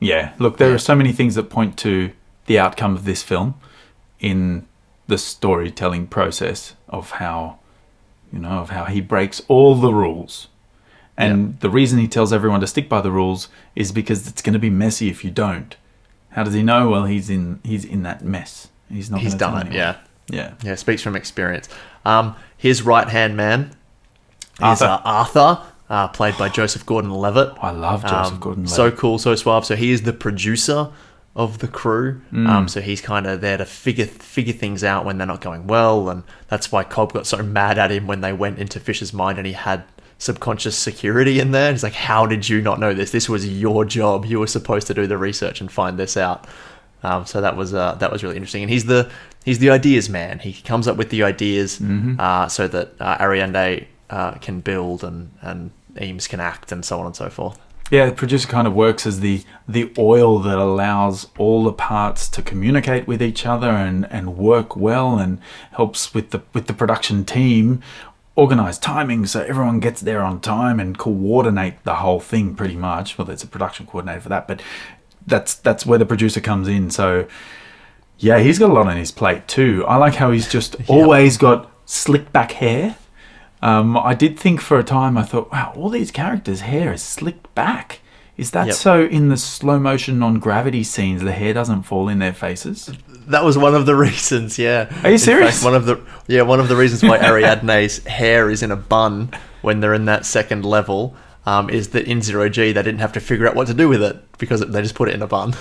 Look, there are so many things that point to the outcome of this film in the storytelling process of how he breaks all the rules. And the reason he tells everyone to stick by the rules is because it's going to be messy if you don't. How does he know? Well, he's in that mess. He's done it. Yeah. Speaks from experience. His right hand man is Arthur. Arthur, played by Joseph Gordon-Levitt. I love Joseph Gordon-Levitt. So cool, so suave. So he is the producer of the crew. So he's kind of there to figure things out when they're not going well, and that's why Cobb got so mad at him when they went into Fisher's mind and he had subconscious security in there. He's like, how did you not know this? This was your job. You were supposed to do the research and find this out. So that was really interesting. And he's the ideas man. He comes up with the ideas so that Ariadne can build and Eames can act and so on and so forth. Yeah, the producer kind of works as the oil that allows all the parts to communicate with each other and work well, and helps with the production team organize timing so everyone gets there on time and coordinate the whole thing pretty much. Well, there's a production coordinator for that, but that's where the producer comes in. So yeah, he's got a lot on his plate too. I like how he's just always got slick back hair. I did think for a time, I thought, wow, all these characters' hair is slicked back. Is that so in the slow motion non-gravity scenes the hair doesn't fall in their faces? That was one of the reasons, yeah. Are you serious? In fact, one of the reasons why Ariadne's hair is in a bun when they're in that second level is that in 0G they didn't have to figure out what to do with it because they just put it in a bun.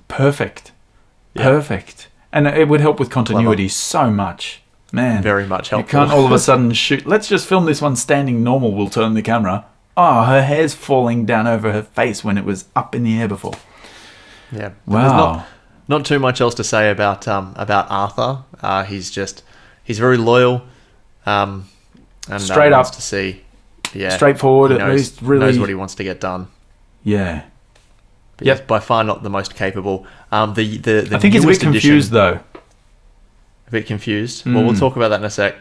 Perfect. And it would help with continuity so much. Man. Very much helpful. You can't all of a sudden shoot, let's just film this one standing normal, we'll turn the camera. Oh, her hair's falling down over her face when it was up in the air before. Yeah. Wow. There's not too much else to say about Arthur. He's very loyal. And straight up. Wants to see. Yeah. Straightforward, at least. Really knows what he wants to get done. Yeah. But he's by far not the most capable. I think he's a bit confused though. A bit confused. Well, we'll talk about that in a sec.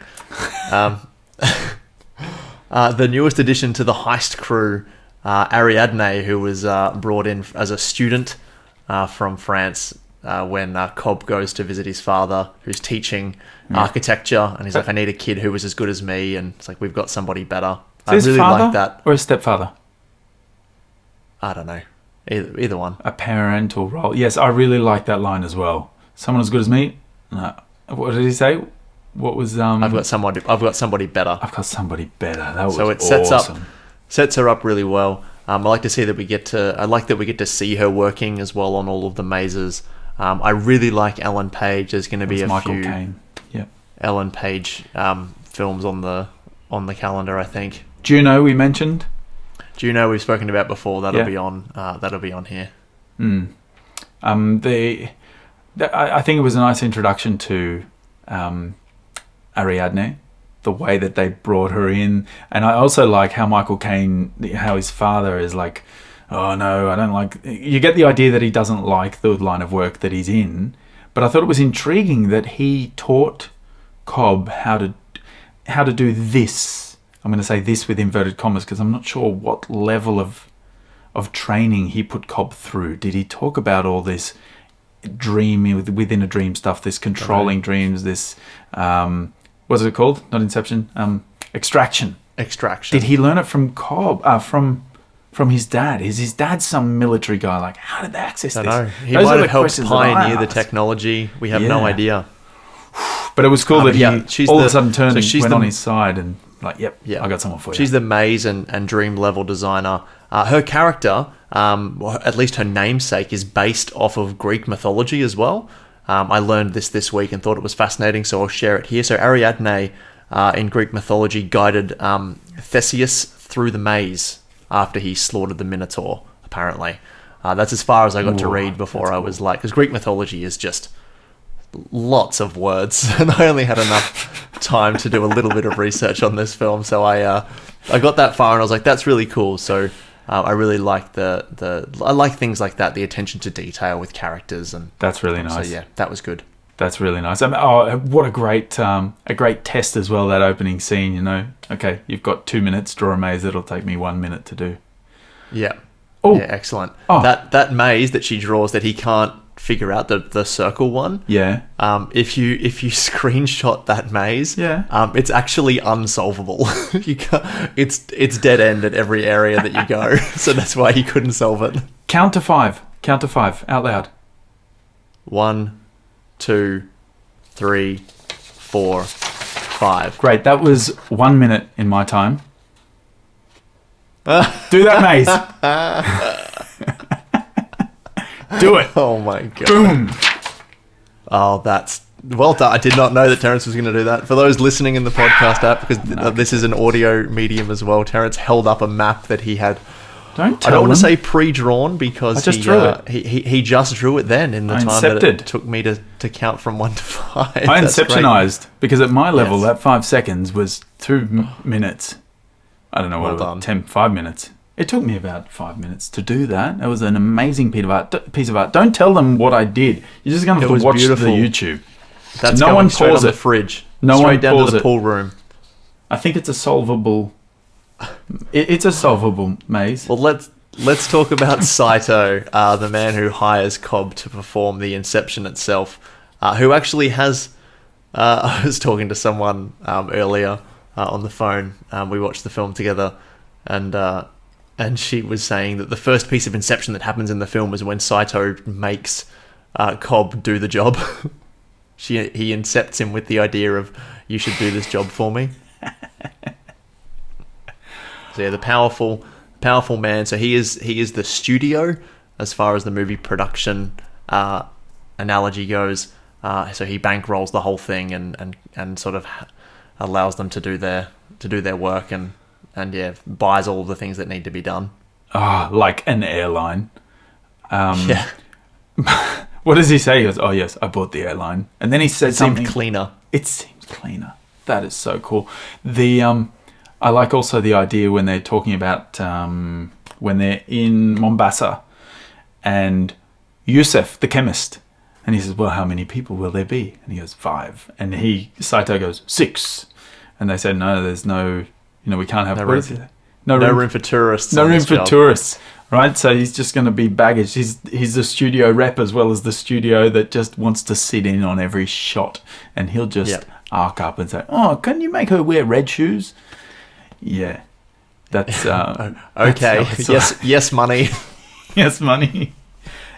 The newest addition to the heist crew, Ariadne, who was brought in as a student from France when Cobb goes to visit his father, who's teaching architecture, and he's like, I need a kid who was as good as me, and it's like, we've got somebody better. I His really father like that. or his stepfather? I don't know. Either one. A parental role. Yes, I really like that line as well. Someone as good as me? No. What did he say? What was I've got somebody better. I've got somebody better. That was So it awesome. sets her up really well. I like to see that I like that we get to see her working as well on all of the mazes. I really like Ellen Page. There's going to be Michael few Caine. Yep. Ellen Page films on the calendar, I think. Juno we mentioned. Juno we've spoken about before. That'll Yeah. be on here. I think it was a nice introduction to Ariadne, the way that they brought her in, and I also like how Michael Caine, how his father is like, oh no, I don't like. You get the idea that he doesn't like the line of work that he's in, but I thought it was intriguing that he taught Cobb how to do this. I'm going to say this with inverted commas because I'm not sure what level of training he put Cobb through. Did he talk about all this dream within a dream stuff, this controlling dreams, this what's it called? Not Inception. Extraction. Did he learn it from Cobb? From his dad? Is his dad some military guy? Like, how did they access this? I don't know. He Those might are the have helped questions that I pioneer the ask. technology. We have no Yeah. idea. But it was cool that he all of a sudden turned so and she's went the- on his side and like, yep, Yeah. I got someone for you. She's the maze and dream level designer. Her character, or at least her namesake, is based off of Greek mythology as well. I learned this week and thought it was fascinating, so I'll share it here. So Ariadne, in Greek mythology, guided Theseus through the maze after he slaughtered the Minotaur, apparently. That's as far as I got to read before I was like... Because Greek mythology is just lots of words, and I only had enough time to do a little bit of research on this film, so I got that far and I was like, that's really cool. So I really like I like things like that, the attention to detail with characters, and That's really nice. so yeah, that was good. That's really nice. What a great test as well, that opening scene, you know. Okay, you've got 2 minutes, draw a maze, it'll take me 1 minute to do. Yeah. Oh. Yeah, excellent. Oh. That maze that she draws that he can't figure out, the circle one. Yeah. If you screenshot that maze, it's actually unsolvable. You can't, it's dead end at every area that you go. So that's why he couldn't solve it. Count to five out loud. 1, 2, 3, 4, 5. Great, that was 1 minute in my time. Do that maze. Do it. Oh my god. Boom. Oh, that's well done. I did not know that Terrence was going to do that. For those listening in the podcast app, because this is an audio medium as well, Terrence held up a map that he had. Don't tell I don't want them. to say pre-drawn because I just drew it. He just drew it then in the I time that incepted. it took me to count from 1 to 5. I That's great. inceptionized because at my level, Yes. that 5 seconds was 2 minutes. I don't know what Well it was, done. 5 minutes. It took me about 5 minutes to do that. That was an amazing piece of art. Don't tell them what I did. You're just going to It have was to watch beautiful. the YouTube. That's No going one straight pause on the it. fridge. No straight one down pause to the it. pool room. I think it's a solvable. It's a solvable maze. Well, let's talk about Saito, the man who hires Cobb to perform the Inception itself, who actually has... I was talking to someone earlier on the phone. We watched the film together, and she was saying that the first piece of Inception that happens in the film is when Saito makes Cobb do the job. He incepts him with the idea of, you should do this job for me. So yeah, the powerful man. So he is the studio as far as the movie production analogy goes. So he bankrolls the whole thing and sort of allows them to do their work and yeah, buys all the things that need to be done. Like an airline. Yeah, What does he say? He goes, "Oh yes, I bought the airline," and then he said it seemed something cleaner. It seems cleaner. That is so cool. I like also the idea when they're talking about when they're in Mombasa, and Yusuf, the chemist, And he says, well, how many people will there be? And he goes, 5. And Saito goes, 6. And they said, no, there's no, we can't have... No room for tourists. No room for tourists. Right? So he's just going to be baggage. He's the studio rep as well as the studio that just wants to sit in on every shot. And he'll just arc up and say, oh, can you make her wear red shoes? Yeah. That's... okay. Yes, money. Yes, money.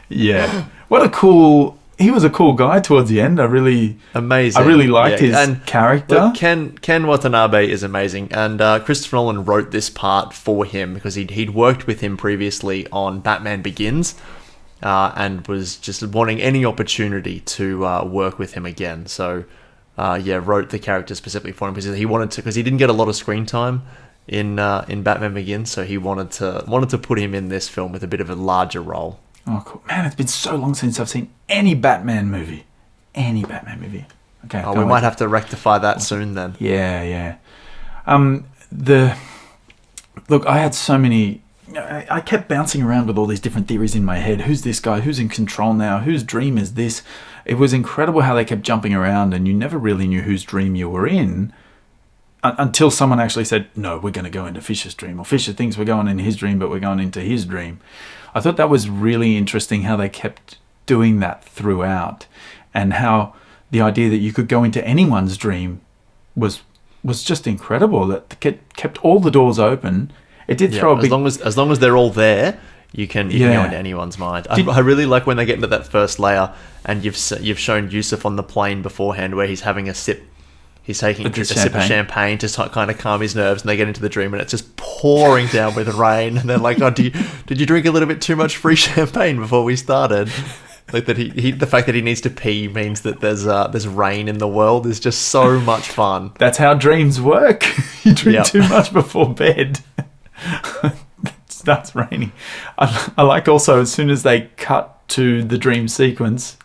Yeah. What a cool... He was a cool guy towards the end. Amazing. I really liked his character. Look, Ken Watanabe is amazing, and Christopher Nolan wrote this part for him because he'd worked with him previously on Batman Begins, and was just wanting any opportunity to work with him again. So, wrote the character specifically for him because he wanted to, because he didn't get a lot of screen time in Batman Begins, so he wanted to put him in this film with a bit of a larger role. Oh, cool. Man, it's been so long since I've seen any Batman movie. Okay. We might have to rectify that soon then. Yeah. Look, I had so many... I kept bouncing around with all these different theories in my head. Who's this guy? Who's in control now? Whose dream is this? It was incredible how they kept jumping around and you never really knew whose dream you were in until someone actually said, no, we're going to go into Fisher's dream. Or Fisher thinks we're going in his dream, but we're going into his dream. I thought that was really interesting how they kept doing that throughout, and how the idea that you could go into anyone's dream was just incredible. That kept all the doors open. It did throw a big... As long as they're all there, you can go into anyone's mind. I really like when they get into that first layer, and you've shown Yusuf on the plane beforehand where he's having a sip. He's taking a sip of champagne to kind of calm his nerves, and they get into the dream, and it's just pouring down with rain. And they're like, "Oh, did you drink a little bit too much free champagne before we started?" Like that, the fact that he needs to pee means that there's rain in the world is just so much fun. That's how dreams work. You drink too much before bed. It starts raining. I like also as soon as they cut to the dream sequence.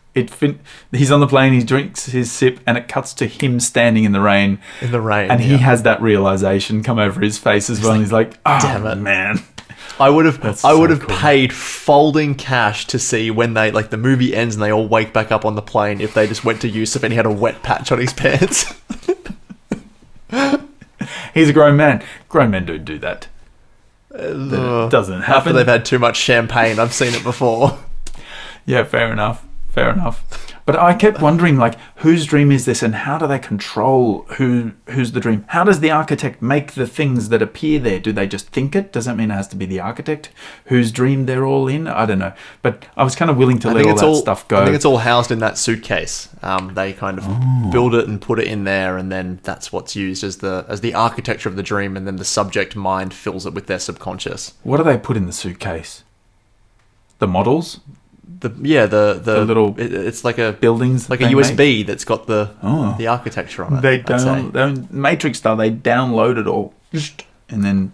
He's on the plane, he drinks his sip, and it cuts to him standing in the rain. And he has that realization come over his face as well. And he's like, oh, damn it, man. I would have paid folding cash to see when the movie ends and they all wake back up on the plane if they just went to Yusuf and he had a wet patch on his pants. He's a grown man. Grown men don't do that. It doesn't happen. After they've had too much champagne. I've seen it before. Yeah, fair enough. But I kept wondering, whose dream is this, and how do they control who's the dream? How does the architect make the things that appear there? Do they just think it? Does that mean it has to be the architect whose dream they're all in? I don't know. But I was kind of willing to let all that stuff go. I think it's all housed in that suitcase. They kind of build it and put it in there, and then that's what's used as the architecture of the dream, and then the subject mind fills it with their subconscious. What do they put in the suitcase? The models? The little, it's like a buildings, like a USB that's got the architecture on it. They're Matrix style. They download it all and then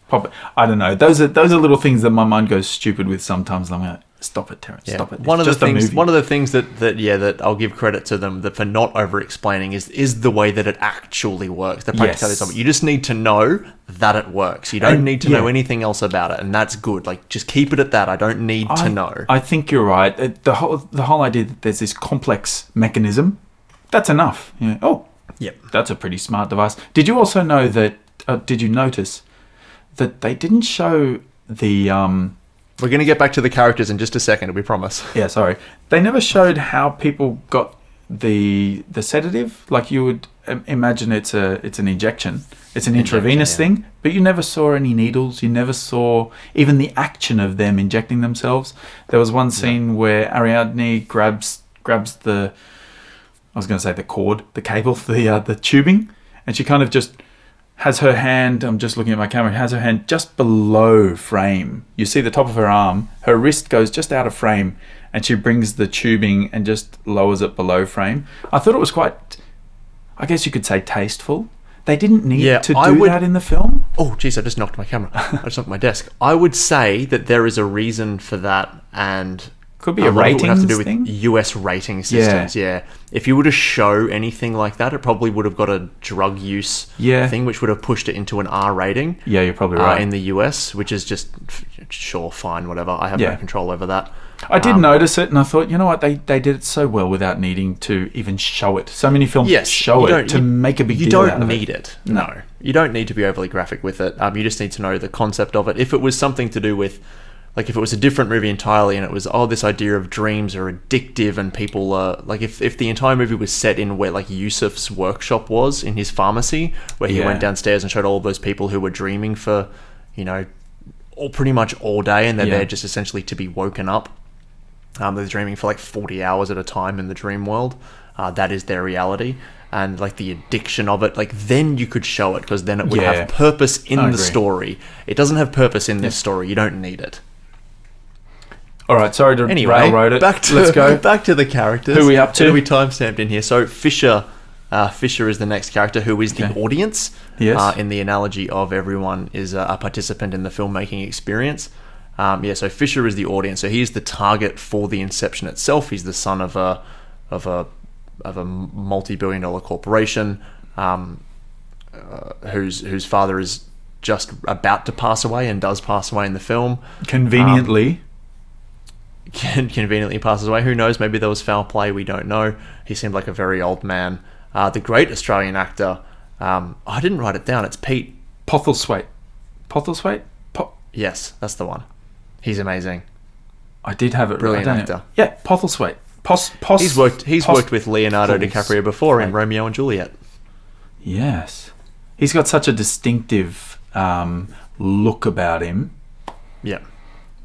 pop it. I don't know. Those are little things that my mind goes stupid with sometimes. I'm like, stop it, Terrence. Stop it. One of the things that I'll give credit to them for not over explaining is the way that it actually works. The practicalities of it. You just need to know that it works. You don't need to know anything else about it, and that's good. Just keep it at that. I don't need to know. I think you're right. The whole idea that there's this complex mechanism, that's enough. That's a pretty smart device. Did you also know that? Did you notice that they didn't show the? We're going to get back to the characters in just a second, we promise. Yeah, sorry. They never showed how people got the sedative. Like you would imagine it's an injection. It's an intravenous thing, but you never saw any needles. You never saw even the action of them injecting themselves. There was one scene where Ariadne grabs the, I was going to say the cord, the cable, the tubing, and she kind of just has her hand, I'm just looking at my camera, has her hand just below frame. You see the top of her arm, her wrist goes just out of frame, and she brings the tubing and just lowers it below frame. I thought it was quite, I guess you could say, tasteful. They didn't need to do that in the film. Oh, geez, I just knocked my camera. I just knocked my desk. I would say that there is a reason for that, and Could be a lot of it would ratings have to do with thing. US rating systems. Yeah. If you were to show anything like that, it probably would have got a drug use thing, which would have pushed it into an R rating. Yeah, you're probably right. In the US, which is just sure, fine, whatever. I have no control over that. I did notice it, and I thought, you know what, they did it so well without needing to even show it. So many films show it to make a big deal out of it. You don't need it. No. You don't need to be overly graphic with it. You just need to know the concept of it. If it was something to do with, like if it was a different movie entirely and it was, this idea of dreams are addictive and people like if the entire movie was set in where like Yusuf's workshop was, in his pharmacy, where he went downstairs and showed all of those people who were dreaming for, pretty much all day, and they're there just essentially to be woken up. They're dreaming for like 40 hours at a time in the dream world. That is their reality. And like the addiction of it, like then you could show it, because then it would have purpose in the story. It doesn't have purpose in this story. You don't need it. All right, sorry to railroad it. Let's go back to the characters. Who are we up to? Who we timestamped in here? So Fisher is the next character, who is the audience. Yes. In the analogy of everyone is a participant in the filmmaking experience. So Fisher is the audience. So he's the target for the Inception itself. He's the son of a multi-billion-dollar corporation, whose father is just about to pass away and does pass away in the film. Conveniently Passes away. Who knows? Maybe there was foul play. We don't know. He seemed like a very old man. The great Australian actor. I didn't write it down. It's Pete Postlethwaite. Yes, that's the one. He's amazing. I did have it. Brilliant actor. Yeah, Postlethwaite. He's worked with Leonardo DiCaprio before in Romeo and Juliet. Yes, he's got such a distinctive look about him. Yeah.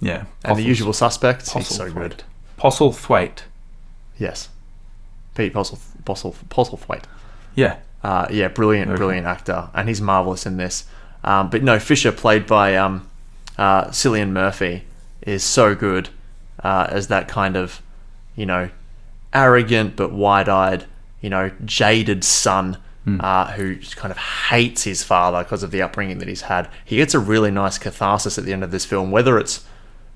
Yeah. And The Usual Suspects. He's so good. Postlethwaite. Yes. Pete Postlethwaite. Yeah. Brilliant actor, and he's marvelous in this. But no, Fisher, played by Cillian Murphy, is so good as that kind of, arrogant but wide-eyed, jaded son who kind of hates his father because of the upbringing that he's had. He gets a really nice catharsis at the end of this film, whether it's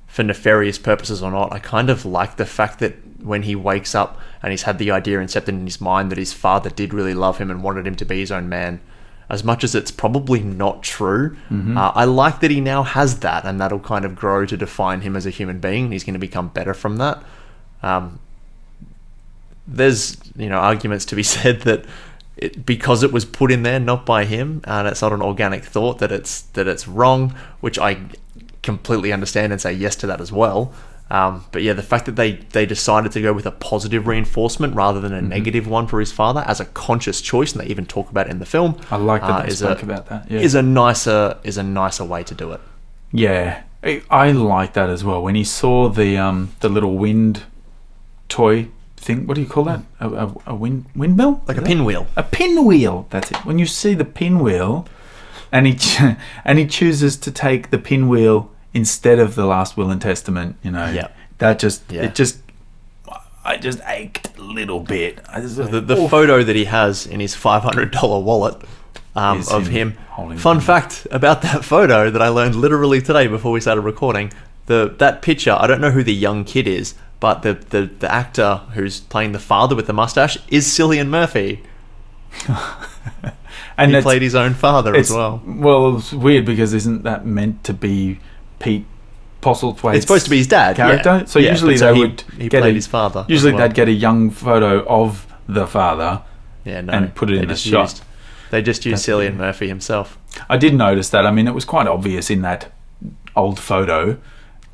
for nefarious purposes or not. I kind of like the fact that when he wakes up and he's had the idea incepted in his mind that his father did really love him and wanted him to be his own man, as much as it's probably not true, I like that he now has that, and that'll kind of grow to define him as a human being. He's going to become better from that. There's arguments to be said that because it was put in there not by him, and it's not an organic thought, that it's wrong, which I completely understand and say yes to that as well. But yeah, the fact that they decided to go with a positive reinforcement rather than a negative one for his father as a conscious choice, and they even talk about it in the film. I like that they spoke about that. Yeah. Is a nicer way to do it. Yeah, I like that as well. When he saw the little wind toy thing, what do you call that? A windmill? Like a pinwheel. A pinwheel. That's it. When you see the pinwheel, and he chooses to take the pinwheel instead of the last will and testament, that I just ached a little bit. The photo that he has in his $500 wallet of him. Fun fact about that photo that I learned literally today before we started recording. That picture, I don't know who the young kid is, but the actor who's playing the father with the mustache is Cillian Murphy. And he played his own father as well. Well, it's weird because isn't that meant to be Pete Postlethwaite's It's supposed to be his dad character? Yeah. So usually he played his father. Usually they'd get a young photo of the father and put it in the shot. They just used Cillian Murphy himself. I did notice that. I mean, it was quite obvious in that old photo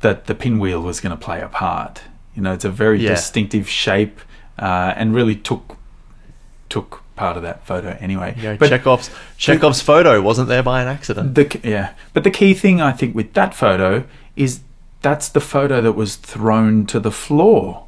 that the pinwheel was going to play a part. It's a very distinctive shape and really took part of that photo anyway. But Chekhov's photo wasn't there by an accident. But the key thing I think with that photo is that's the photo that was thrown to the floor.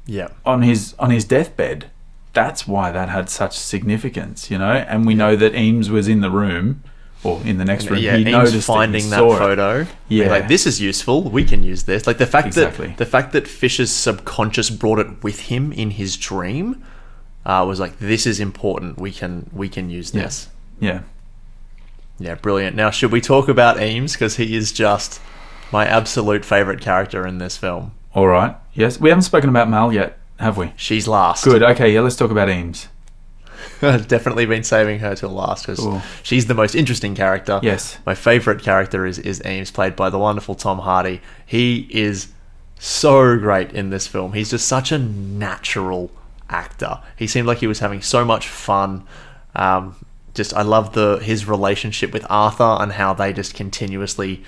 Yeah. On his deathbed. That's why that had such significance, And we know that Eames was in the room or in the next room. Yeah, he Eames noticed finding that photo. Yeah. Like, this is useful. We can use this. Like the fact that Fisher's subconscious brought it with him in his dream. Was like, this is important. We can use this. Yeah. Yeah, brilliant. Now, should we talk about Eames? Because he is just my absolute favourite character in this film. All right. Yes, we haven't spoken about Mal yet, have we? She's last. Good. Okay, yeah, let's talk about Eames. I've definitely been saving her till last because Cool. she's the most interesting character. Yes. My favourite character is Eames, played by the wonderful Tom Hardy. He is so great in this film. He's just such a natural actor. He seemed like he was having so much fun. I love his relationship with Arthur and how they just continuously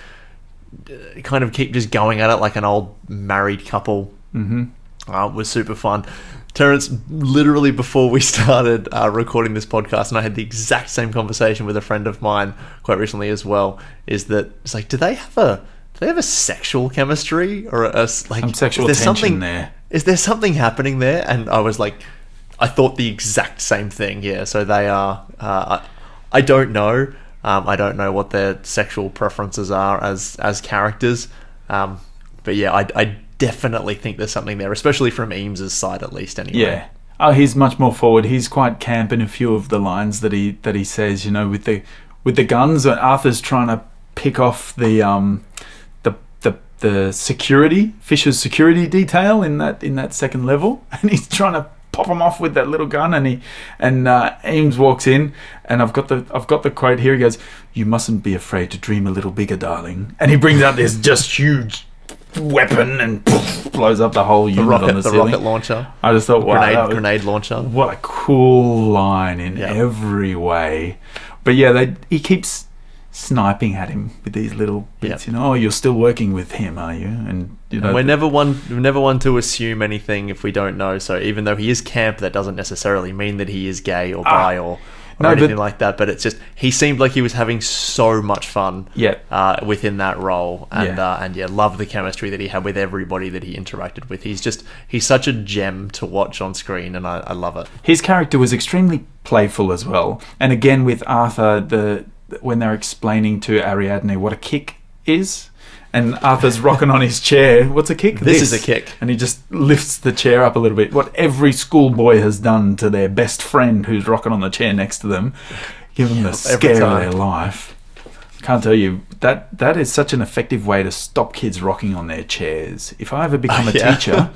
kind of keep just going at it like an old married couple. Mm-hmm. It was super fun. Terence, literally before we started recording this podcast, and I had the exact same conversation with a friend of mine quite recently as well, is that it's like, do they have a sexual chemistry or some sexual tension there? Is there something happening there? And I was like, I thought the exact same thing. Yeah, so they are. I don't know. I don't know what their sexual preferences are as characters. But yeah, I definitely think there's something there, especially from Eames' side at least. Anyway. Yeah. Oh, he's much more forward. He's quite camp in a few of the lines that he says. You know, with the guns, Arthur's trying to pick off the security, Fisher's security detail in that second level, and he's trying to pop him off with that little gun, and Eames walks in, and I've got the quote here. He goes, "You mustn't be afraid to dream a little bigger, darling." And he brings out this just huge weapon and blows up the whole unit on the ceiling. Rocket launcher. I just thought, wow, grenade launcher. What a cool line in every way. But yeah, he keeps sniping at him with these little bits. You know, oh, you're still working with him, are you? And you know, we're never one to assume anything if we don't know. So even though he is camp, that doesn't necessarily mean that he is gay or bi or anything like that. But it's just he seemed like he was having so much fun. Within that role, and love the chemistry that he had with everybody that he interacted with. He's such a gem to watch on screen, and I love it. His character was extremely playful as well, and again with Arthur, when they're explaining to Ariadne what a kick is, and Arthur's rocking on his chair. What's a kick? This is a kick. And he just lifts the chair up a little bit. What every schoolboy has done to their best friend who's rocking on the chair next to them. Give them the scare of their life. Can't tell you, that is such an effective way to stop kids rocking on their chairs. If I ever become a teacher,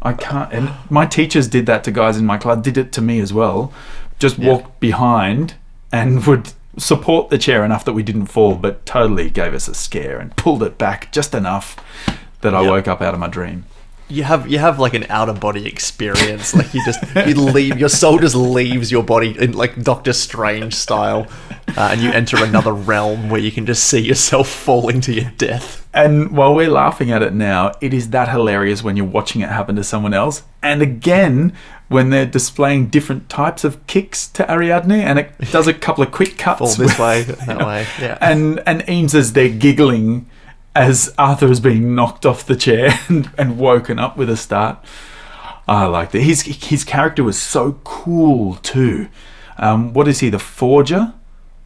I can't. And my teachers did that to guys in my class, did it to me as well. Just walked behind and would support the chair enough that we didn't fall, but totally gave us a scare and pulled it back just enough that I woke up out of my dream. You have like an out of body experience. Like you leave, your soul just leaves your body in like Doctor Strange style, and you enter another realm where you can just see yourself falling to your death. And while we're laughing at it now, it is that hilarious when you're watching it happen to someone else. And again, when they're displaying different types of kicks to Ariadne, and it does a couple of quick cuts. Fall this way, that way, yeah. And Eames is there giggling as Arthur is being knocked off the chair and woken up with a start. I like that. His character was so cool too. What is he, the forger?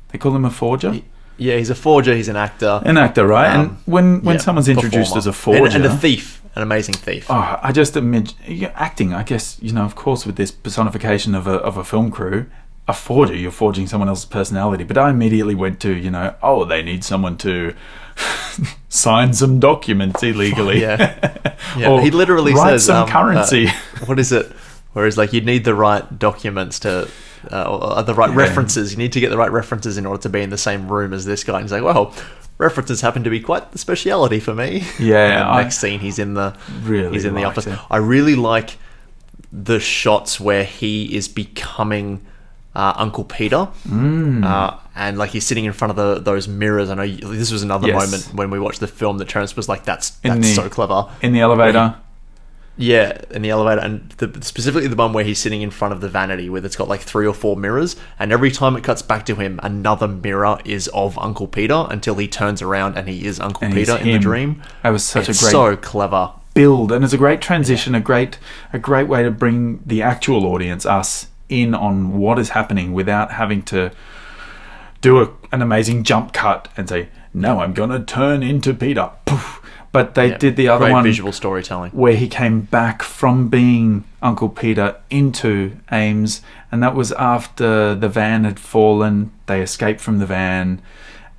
They call him a forger? Yeah, he's a forger. He's an actor. An actor, right? And when someone's introduced as a forger... And a thief. An amazing thief. Oh, I just imagine... Acting, I guess, of course, with this personification of a film crew, a forger, you're forging someone else's personality. But I immediately went to, they need someone to sign some documents illegally. Or he literally says... some currency. What is it? Whereas, you'd need the right documents to... or the right references. You need to get the right references in order to be in the same room as this guy. And he's like, well, references happen to be quite the speciality for me. Yeah. Next scene, he's in the office. I really like the shots where he is becoming Uncle Peter, and he's sitting in front of those mirrors. I know this was another moment when we watched the film that Terence was like, "That's so clever." In the elevator. Yeah, in the elevator, and specifically the one where he's sitting in front of the vanity, where it's got 3 or 4 mirrors, and every time it cuts back to him, another mirror is of Uncle Peter until he turns around and he is Uncle Peter in the dream. That was so clever build, and it's a great transition, a great way to bring the actual audience, us, in on what is happening without having to do an amazing jump cut and say, "Now I'm gonna turn into Peter." Poof. But they did the other one, visual storytelling, where he came back from being Uncle Peter into Eames, and that was after the van had fallen. They escaped from the van,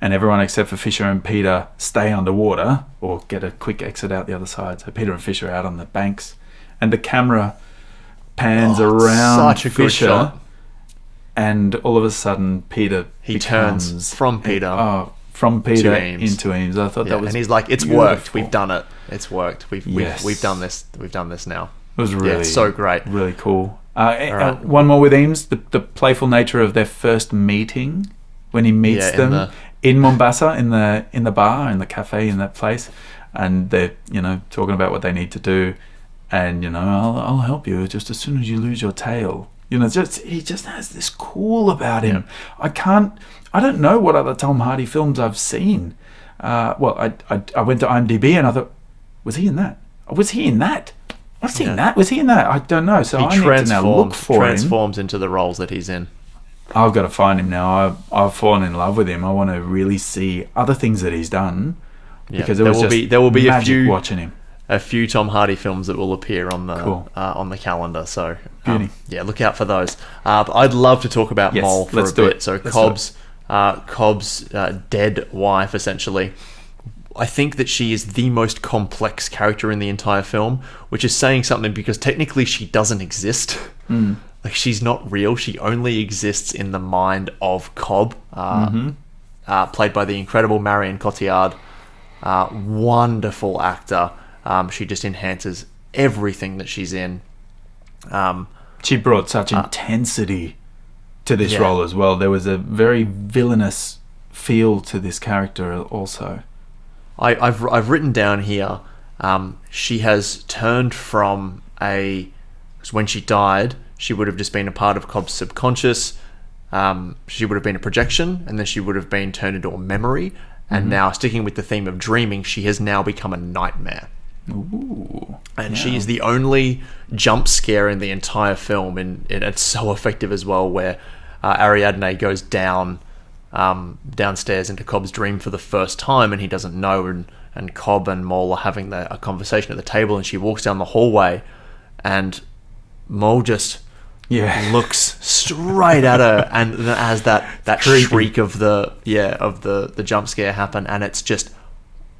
and everyone except for Fisher and Peter stay underwater or get a quick exit out the other side. So Peter and Fisher are out on the banks, and the camera pans around such a good Fisher, shot. and all of a sudden Peter turns from Peter to Eames. into Eames. I thought that was, and he's like, "It's beautiful. worked. We've done it. It's worked. We've done this. We've done this now." It was really it's so great. really cool. right. One more with Eames, the playful nature of their first meeting when he meets them in Mombasa in the bar, in the cafe, in that place, and they're talking about what they need to do, and I'll help you just as soon as you lose your tail. He just has this cool about him. Yeah. I don't know what other Tom Hardy films I've seen. I went to IMDb and I thought, was he in that? Was he in that? I've seen that. Was he in that? I don't know. So I need to now look for him. Transforms into the roles that he's in. I've got to find him now. I've fallen in love with him. I want to really see other things that he's done, because there will be a few watching him. A few Tom Hardy films that will appear on the calendar. So look out for those. But I'd love to talk about Mole for a bit. So Cobb's dead wife, essentially. I think that she is the most complex character in the entire film, which is saying something, because technically she doesn't exist. Like, she's not real. She only exists in the mind of Cobb, played by the incredible Marion Cotillard. Wonderful actor. She just enhances everything that she's in. She brought such intensity to this role as well. There was a very villainous feel to this character also. I've written down here, she has turned from when she died, she would have just been a part of Cobb's subconscious. She would have been a projection, and then she would have been turned into a memory. And now, sticking with the theme of dreaming, she has now become a nightmare. Ooh, and she is the only jump scare in the entire film, and it's so effective as well, where Ariadne goes downstairs into Cobb's dream for the first time, and he doesn't know, and Cobb and Mole are having a conversation at the table, and she walks down the hallway, and Mole just looks straight at her, and then has that shriek of the jump scare happen, and it's just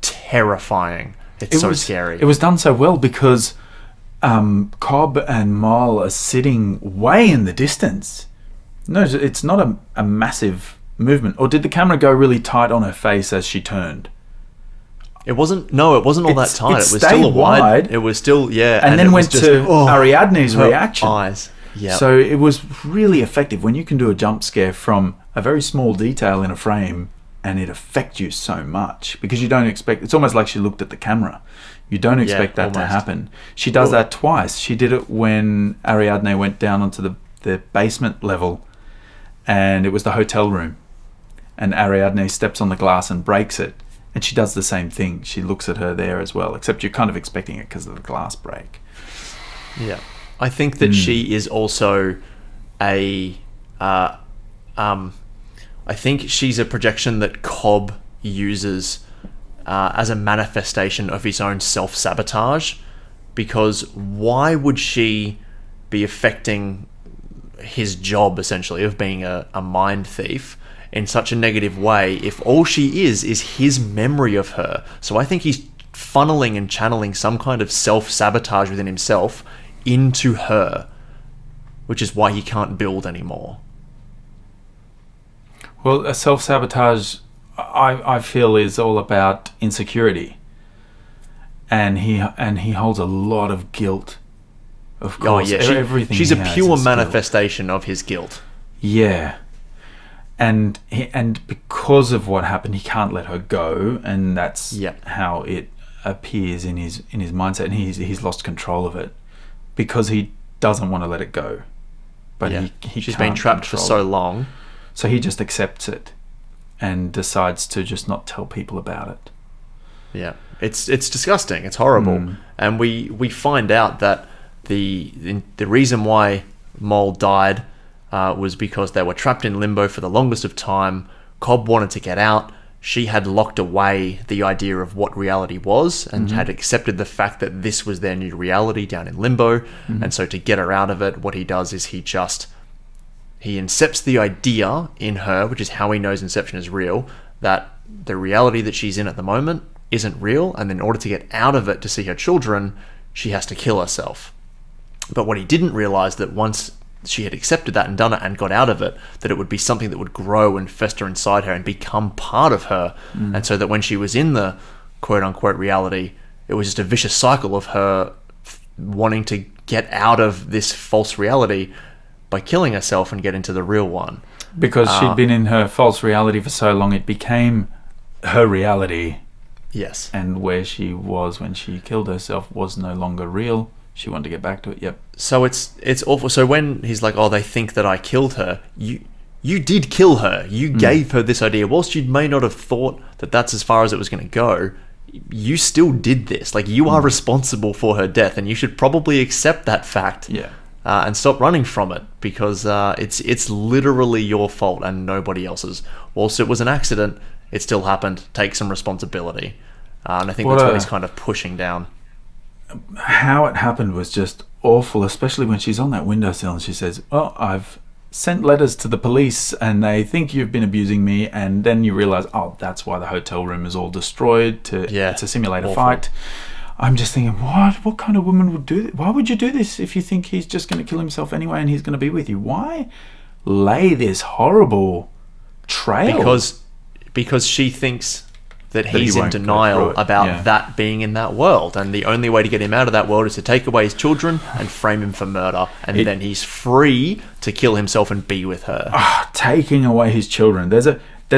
terrifying. It's so scary. It was done so well because Cobb and Mole are sitting way in the distance. No, it's not a massive movement. Or did the camera go really tight on her face as she turned? It wasn't all that tight. It was stayed still a wide. It was still, and then went to Ariadne's reaction. Eyes. Yeah. So it was really effective when you can do a jump scare from a very small detail in a frame, and it affects you so much, because you don't expect. It's almost like she looked at the camera. You don't expect that to happen. She does that twice. She did it when Ariadne went down onto the basement level, and it was the hotel room, and Ariadne steps on the glass and breaks it, and she does the same thing. She looks at her there as well, except you're kind of expecting it because of the glass break. Yeah. I think that she is also I think she's a projection that Cobb uses as a manifestation of his own self-sabotage, because why would she be affecting his job, essentially, of being a mind thief in such a negative way if all she is his memory of her? So I think he's funneling and channeling some kind of self-sabotage within himself into her, which is why he can't build anymore. Well, a self-sabotage, I feel, is all about insecurity, and he holds a lot of guilt. Of course, everything. She's a pure manifestation of his guilt. Yeah, and because of what happened, he can't let her go, and that's how it appears in his mindset, and he's lost control of it because he doesn't want to let it go. But she's been trapped for so long. So he just accepts it and decides to just not tell people about it. Yeah, it's disgusting. It's horrible. And we find out that the reason why Mole died was because they were trapped in limbo for the longest of time. Cobb wanted to get out. She had locked away the idea of what reality was, and had accepted the fact that this was their new reality down in limbo. And so to get her out of it, what he does is he incepts the idea in her, which is how he knows Inception is real, that the reality that she's in at the moment isn't real, and in order to get out of it to see her children, she has to kill herself. But what he didn't realize, that once she had accepted that and done it and got out of it, that it would be something that would grow and fester inside her and become part of her. And so that when she was in the quote-unquote reality, it was just a vicious cycle of her wanting to get out of this false reality by killing herself and get into the real one. Because she'd been in her false reality for so long, it became her reality. Yes. And where she was when she killed herself was no longer real. She wanted to get back to it. Yep. So it's awful. So when he's like, oh, they think that I killed her, you did kill her. You gave her this idea. Whilst you may not have thought that that's as far as it was going to go, you still did this. Like, you are responsible for her death, and you should probably accept that fact. Yeah. And stop running from it, because it's literally your fault and nobody else's. Whilst it was an accident, it still happened. Take some responsibility. And I think that's what he's kind of pushing down. How it happened was just awful, especially when she's on that windowsill and she says, well, I've sent letters to the police and they think you've been abusing me, and then you realise, oh, that's why the hotel room is all destroyed to simulate a fight. I'm just thinking, what kind of woman would do this? Why would you do this if you think he's just going to kill himself anyway and he's going to be with you? Why lay this horrible trail? Because she thinks that he's in denial about that being in that world, and the only way to get him out of that world is to take away his children and frame him for murder, and then he's free to kill himself and be with her. Taking away his children. There's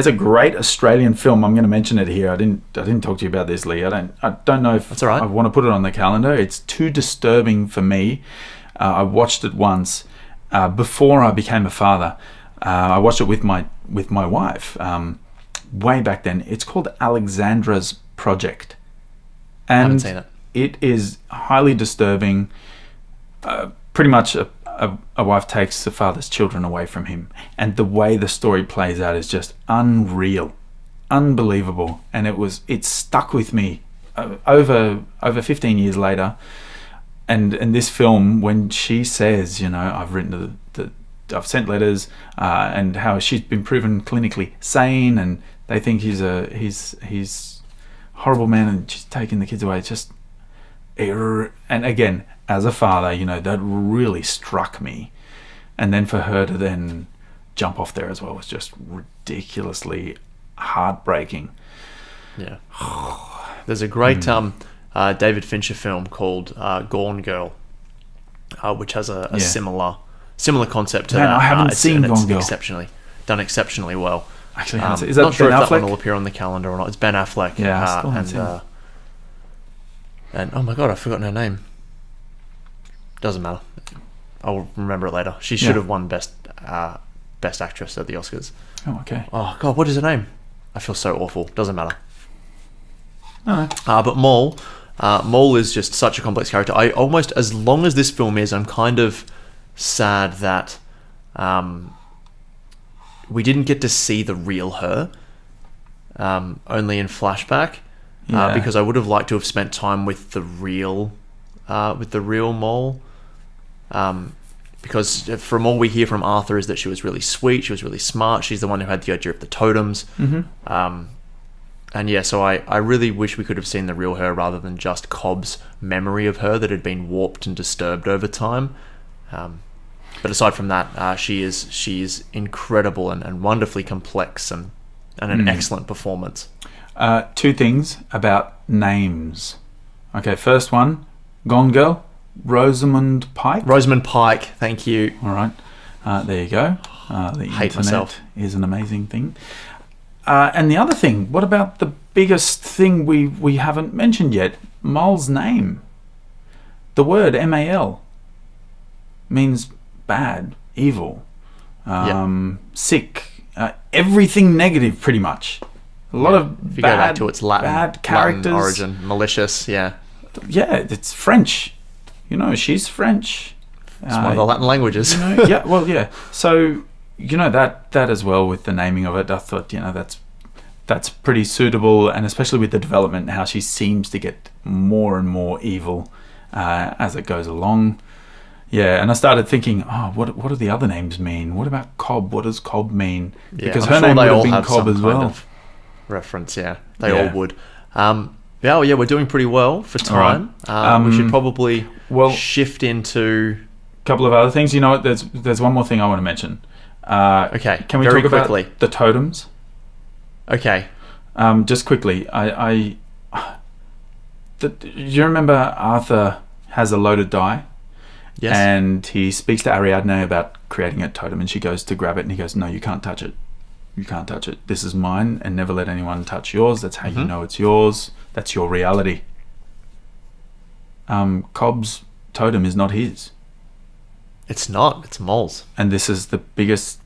a great Australian film. I'm going to mention it here. I didn't talk to you about this, Lee. I don't know if that's all right. I want to put it on the calendar. It's too disturbing for me. I watched it once before I became a father. I watched it with my wife. Way back then. It's called Alexandra's Project, and I haven't seen it. It is highly disturbing. Pretty much a wife takes the father's children away from him, and the way the story plays out is just unreal, unbelievable, and it stuck with me over 15 years later. And this film, when she says, I've written I've sent letters, and how she's been proven clinically sane, and they think he's horrible man, and she's taking the kids away. It's just, and again, as a father, that really struck me. And then for her to then jump off there as well was just ridiculously heartbreaking. Yeah. There's a great David Fincher film called Gone Girl, which has a similar concept to that. I haven't seen Gone Girl. Done exceptionally well. Actually, is that not sure Ben if Affleck? that one will appear on the calendar or not. It's Ben Affleck. Yeah, I still haven't seen it. And oh my god, I've forgotten her name. Doesn't matter. I'll remember it later. She should have won best actress at the Oscars. Oh, okay. Oh god, what is her name? I feel so awful. Doesn't matter. No. But Maul is just such a complex character. I almost, as long as this film is, I'm kind of sad that we didn't get to see the real her, only in flashback, because I would have liked to have spent time with the real Maul. Because from all we hear from Arthur is that she was really sweet, she was really smart, she's the one who had the idea of the totems. And so I really wish we could have seen the real her rather than just Cobb's memory of her that had been warped and disturbed over time. But aside from that, she is incredible and wonderfully complex and an excellent performance. Two things about names. Okay, first one, Gone Girl, Rosamund Pike. Rosamund Pike, thank you. All right, there you go. The Hate internet myself. is an amazing thing. And the other thing, what about the biggest thing we haven't mentioned yet? Mal's name. The word M-A-L means bad, evil, sick, everything negative, pretty much. A lot of if you go back to its bad characters. Latin origin, malicious, Yeah, it's French. She's French. It's one of the Latin languages. So, that as well with the naming of it, I thought, that's pretty suitable, and especially with the development, how she seems to get more and more evil as it goes along. Yeah, and I started thinking, what do the other names mean? What about Cobb? What does Cobb mean? Because her name would have been Cobb as well. reference. Yeah, they all would. We're doing pretty well for time. We should probably shift into a couple of other things. You know what? There's one more thing I want to mention. Okay, can we very talk quickly about the totems? Okay. Just quickly, do you remember Arthur has a loaded die? Yes. And he speaks to Ariadne about creating a totem, and she goes to grab it, and he goes, "No, you can't touch it. You can't touch it. This is mine, and never let anyone touch yours. That's how you know it's yours. That's your reality." Cobb's totem is not his. It's not. It's Mole's. And this is the biggest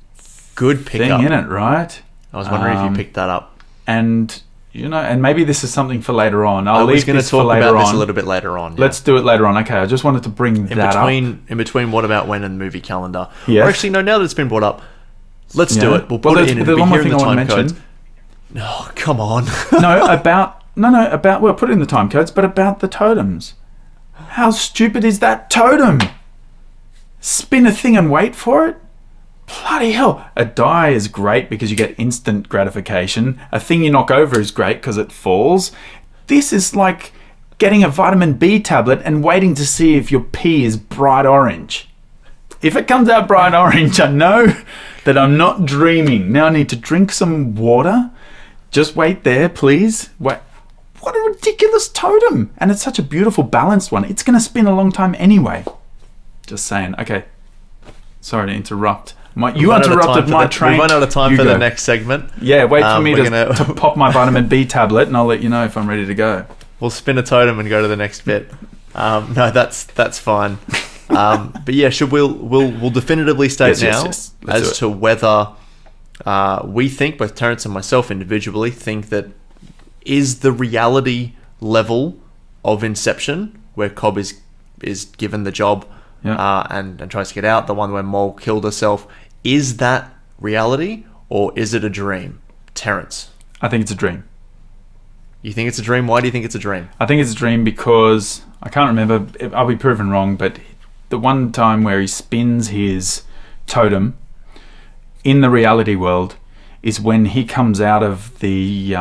Good pickup. thing in it, right? I was wondering if you picked that up. And and maybe this is something for later on. I was going to talk about this a little bit later on. Yeah. Let's do it later on. Okay, I just wanted to bring that up. In between What About When and the movie calendar. Yes. Or actually, no, now that it's been brought up, let's do it. We'll put it in. There's It'll be one more here in thing the I want time to codes. mention. Oh, come on. We'll put it in the time codes, but about the totems. How stupid is that totem? Spin a thing and wait for it? Bloody hell. A die is great because you get instant gratification. A thing you knock over is great because it falls. This is like getting a vitamin B tablet and waiting to see if your pee is bright orange. If it comes out bright orange, I know that I'm not dreaming. Now I need to drink some water. Just wait there, please. Wait. What a ridiculous totem. And it's such a beautiful, balanced one. It's going to spin a long time anyway. Just saying. Okay. Sorry to interrupt. You interrupted my train. We've run out of time for the next segment. Yeah, wait for me to pop my vitamin B tablet, and I'll let you know if I'm ready to go. We'll spin a totem and go to the next bit. No, that's fine. But yeah, we'll definitively state as to whether we think, both Terence and myself individually, think that is the reality level of Inception, where Cobb is given the job and tries to get out, the one where Mole killed herself, is that reality or is it a dream? Terence. I think it's a dream. You think it's a dream? Why do you think it's a dream? I think it's a dream because I can't remember, I'll be proven wrong, but the one time where he spins his totem in the reality world is when he comes out of the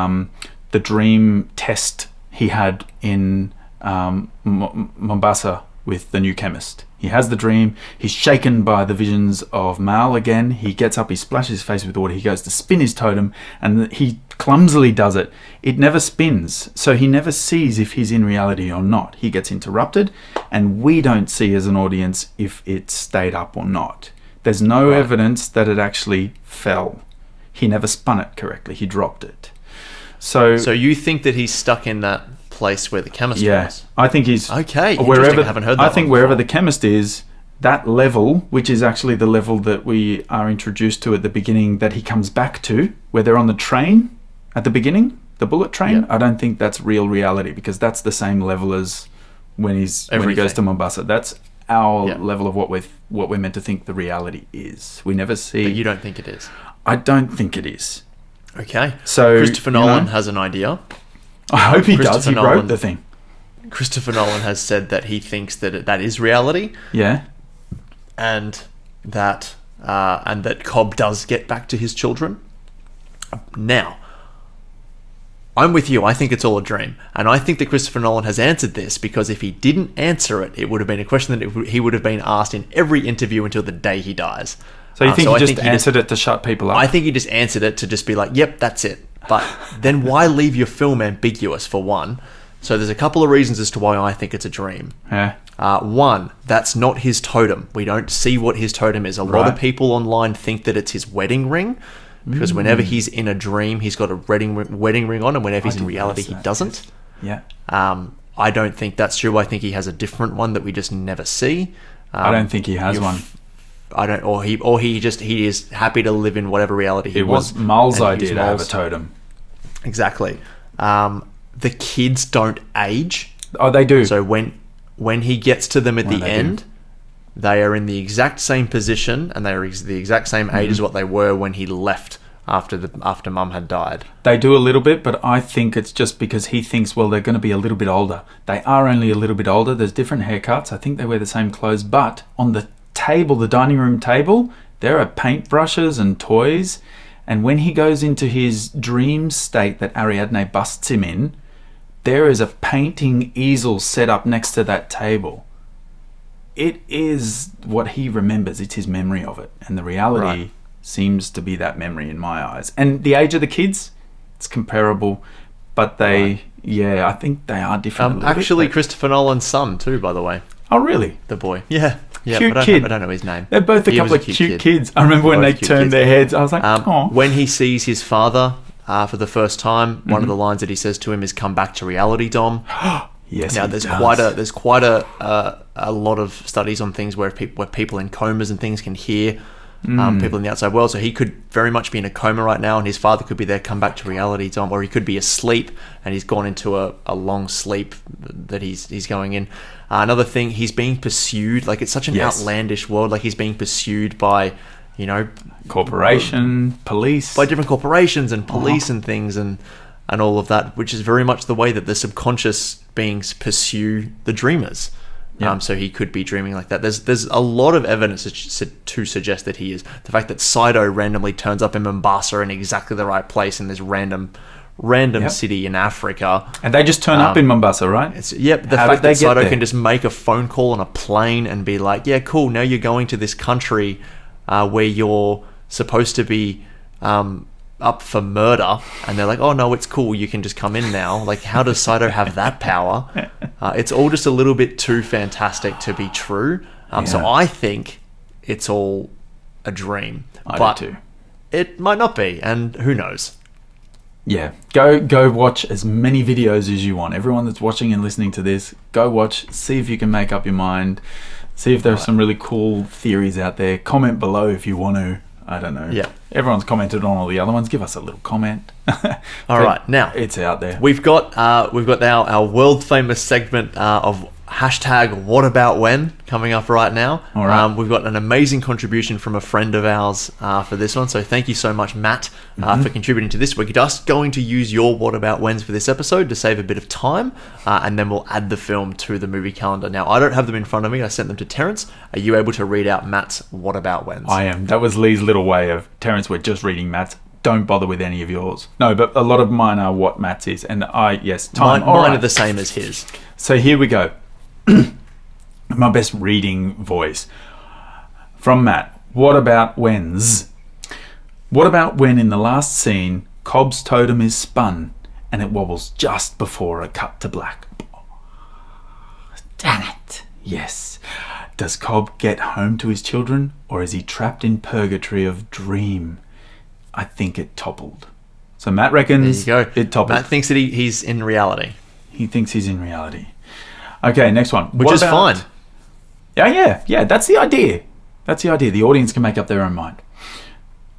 dream test he had in Mombasa with the new chemist. He has the dream, he's shaken by the visions of Mal again, he gets up, he splashes his face with water, he goes to spin his totem, and he clumsily does it. It never spins, so he never sees if he's in reality or not. He gets interrupted, and we don't see as an audience if it stayed up or not. There's no evidence that it actually fell. He never spun it correctly, he dropped it. So you think that he's stuck in that place where the chemist was? I think he's okay. Wherever I haven't heard that. I think wherever the chemist is, that level, which is actually the level that we are introduced to at the beginning, that he comes back to, where they're on the train at the beginning, the bullet train. I don't think that's real reality because that's the same level as when he goes to Mombasa. That's our level of what we're meant to think the reality is. We never see. But you don't think it is? I don't think it is. Okay. So Christopher Nolan has an idea. I hope he does. He wrote the thing. Christopher Nolan has said that he thinks that that is reality. Yeah. And that Cobb does get back to his children. Now, I'm with you. I think it's all a dream. And I think that Christopher Nolan has answered this because if he didn't answer it, it would have been a question that he would have been asked in every interview until the day he dies. So you think he just answered it to shut people up? I think he just answered it to just be like, yep, that's it. But then why leave your film ambiguous, for one? So there's a couple of reasons as to why I think it's a dream. Yeah. One, that's not his totem. We don't see what his totem is. A lot of people online think that it's his wedding ring because whenever he's in a dream, he's got a wedding ring on, and whenever he's in reality, he doesn't. Yeah. I don't think that's true. I think he has a different one that we just never see. I don't think he has one. I don't, or he is happy to live in whatever reality he wants. It was Mul's idea to have a totem. Exactly. The kids don't age. Oh, they do. So when he gets to them at the end, they are in the exact same position and they are the exact same age as what they were when he left after Mum had died. They do a little bit, but I think it's just because he thinks, well, they're going to be a little bit older. They are only a little bit older. There's different haircuts. I think they wear the same clothes, but on the table, the dining room table, there are paintbrushes and toys, And when he goes into his dream state that Ariadne busts him in, there is a painting easel set up next to that table. It is what he remembers. It's his memory of it. And the reality seems to be that memory in my eyes. And the age of the kids, it's comparable. But they, I think they are different. Actually, Christopher Nolan's son too, by the way. Oh, really? The boy. Yeah. Cute but kid. I don't know his name. They're both a couple of cute kids. I remember when they turned their heads, I was like, oh. When he sees his father for the first time, one of the lines that he says to him is, "Come back to reality, Dom." Yes. Now, there's quite a lot of studies on things where people in comas and things can hear people in the outside world. So he could very much be in a coma right now, and his father could be there, "Come back to reality, Dom," or he could be asleep and he's gone into a long sleep that he's going in. Another thing, he's being pursued. Like, it's such an outlandish world. Like, he's being pursued by, corporation, police, by different corporations and police and things and all of that, which is very much the way that the subconscious beings pursue the dreamers. So he could be dreaming like that. There's a lot of evidence to suggest that he is. The fact that Saito randomly turns up in Mombasa in exactly the right place in this random city in Africa. And they just turn up in Mombasa, right? The fact that Saito can just make a phone call on a plane and be like, yeah, cool, now you're going to this country where you're supposed to be up for murder, and they're like, oh no, it's cool, you can just come in now. Like, how does Saito have that power? It's all just a little bit too fantastic to be true. So I think it's all a dream. I do too. It might not be, and who knows? Yeah, go watch as many videos as you want. Everyone that's watching and listening to this, go watch, see if you can make up your mind, see if there's some really cool theories out there. Comment below if you want to. I don't know. Yeah. Everyone's commented on all the other ones. Give us a little comment. All right, now it's out there. We've got now our world famous segment of hashtag What About When coming up right now. All right. We've got an amazing contribution from a friend of ours for this one. So thank you so much, Matt, for contributing to this. We're just going to use your What About Whens for this episode to save a bit of time, and then we'll add the film to the movie calendar. Now, I don't have them in front of me. I sent them to Terrence. Are you able to read out Matt's What About Whens? I am. That was Lee's little way of, Terrence, we're just reading Matt's. Don't bother with any of yours. No, but a lot of mine are what Matt's is. And time. Mine are the same as his. So here we go. My best reading voice from Matt. What about when's? What about when in the last scene Cobb's totem is spun and it wobbles just before a cut to black? Damn it. Yes. Does Cobb get home to his children, or is he trapped in purgatory of dream? I think it toppled. So Matt reckons it toppled. Matt thinks that he's in reality. He thinks he's in reality. Okay, next one. Which is fine. Yeah, that's the idea. The audience can make up their own mind.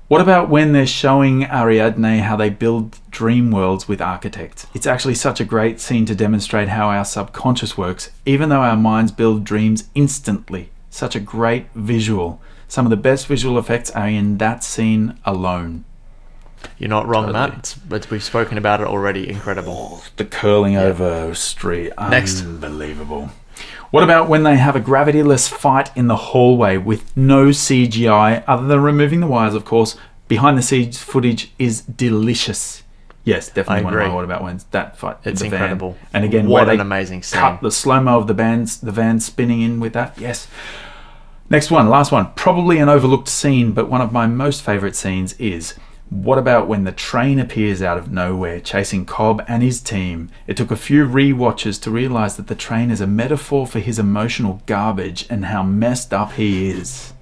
What about when they're showing Ariadne how they build dream worlds with architects? It's actually such a great scene to demonstrate how our subconscious works, even though our minds build dreams instantly. Such a great visual. Some of the best visual effects are in that scene alone. You're not wrong, Matt. We've spoken about it already. Incredible. The curling over street. Next. Unbelievable. What about when they have a gravityless fight in the hallway with no CGI, other than removing the wires, of course? Behind the scenes footage is delicious. Yes, definitely one of my What About When's. That fight. It's incredible. Van. And again, what an amazing scene. Cut the slow-mo of the van spinning in with that. Yes. Next one, last one. Probably an overlooked scene, but one of my most favourite scenes is... What about when the train appears out of nowhere, chasing Cobb and his team? It took a few re-watches to realise that the train is a metaphor for his emotional garbage and how messed up he is.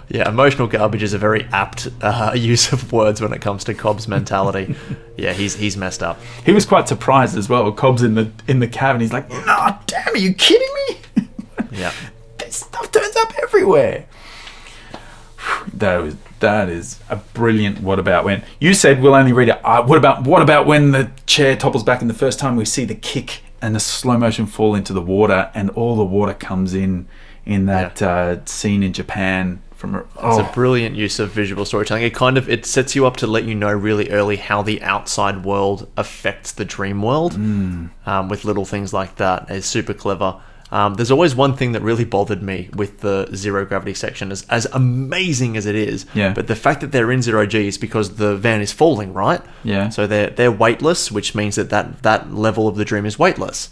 Yeah, emotional garbage is a very apt use of words when it comes to Cobb's mentality. Yeah, he's messed up. He was quite surprised as well. Cobb's in the cab and he's like, "No, damn, are you kidding me?" Yeah. This stuff turns up everywhere. That is a brilliant What About When. You said we'll only read it. What about when the chair topples back and the first time we see the kick and the slow motion fall into the water and all the water comes in that scene in Japan. It's a brilliant use of visual storytelling. It sets you up to let you know really early how the outside world affects the dream world with little things like that. It's super clever. there's always one thing that really bothered me with the zero gravity section, as amazing as it is. Yeah. But the fact that they're in zero G is because the van is falling, right? Yeah. So they're weightless, which means that level of the dream is weightless.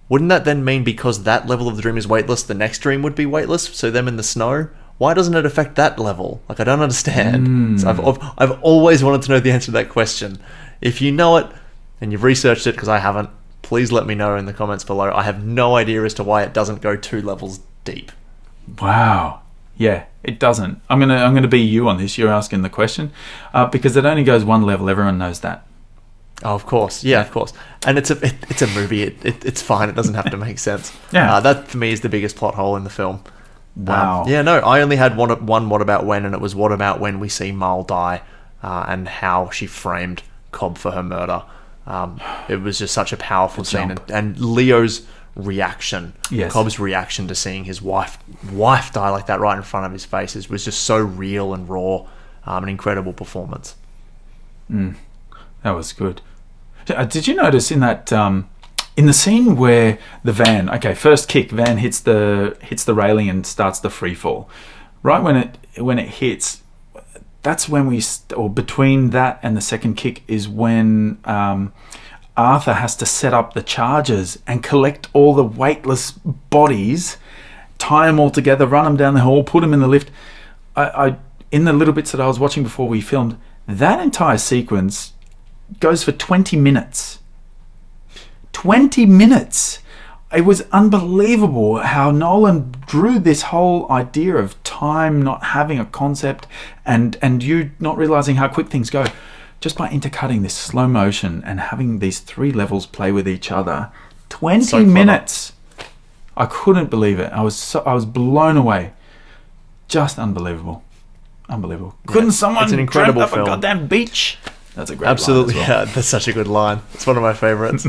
Wouldn't that then mean because that level of the dream is weightless, the next dream would be weightless? So them in the snow? Why doesn't it affect that level? Like, I don't understand. So I've always wanted to know the answer to that question. If you know it and you've researched it, because I haven't, please let me know in the comments below. I have no idea as to why it doesn't go 2 levels deep. Wow. Yeah, it doesn't. I'm gonna be you on this. You're asking the question because it only goes 1 level. Everyone knows that. Oh, of course. Yeah, of course. And it's a movie. It's fine. It doesn't have to make sense. Yeah. That, for me, is the biggest plot hole in the film. Wow. Yeah, no, I only had one what about when, and it was what about when we see Marl die and how she framed Cobb for her murder. It was just such a powerful scene. And Leo's reaction, Yes. Cobb's reaction to seeing his wife die like that right in front of his face was just so real and raw. An incredible performance. That was good. Did you notice in that in the scene where the van, first kick, van hits the railing and starts the free fall. Right when it hits, that's when or between that and the second kick is when Arthur has to set up the charges and collect all the weightless bodies, tie them all together, run them down the hall, put them in the lift. I in the little bits that I was watching before we filmed, that entire sequence goes for 20 minutes. 20 minutes! It was unbelievable how Nolan drew this whole idea of time not having a concept and you not realizing how quick things go just by intercutting this slow motion and having these 3 levels play with each other. 20 minutes! I couldn't believe it. I was blown away. Just unbelievable. Unbelievable. Yeah, Couldn't someone it's an incredible dreamt up film. a goddamn beach? That's a great Absolutely, line as well. yeah, that's such a good line. It's one of my favorites.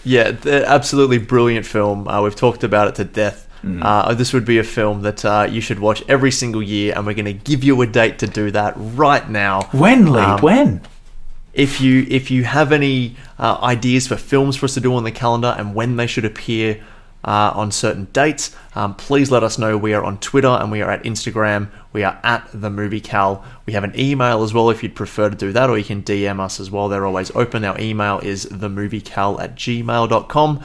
Yeah, absolutely brilliant film. We've talked about it to death. This would be a film that you should watch every single year, and we're going to give you a date to do that right now. When, Lee? When? If you have any ideas for films for us to do on the calendar and when they should appear on certain dates, please let us know. We are on Twitter and we are at Instagram. We are at The Movie Cal. We have an email as well if you'd prefer to do that, or you can DM us as well. They're always open. Our email is themoviecal@gmail.com.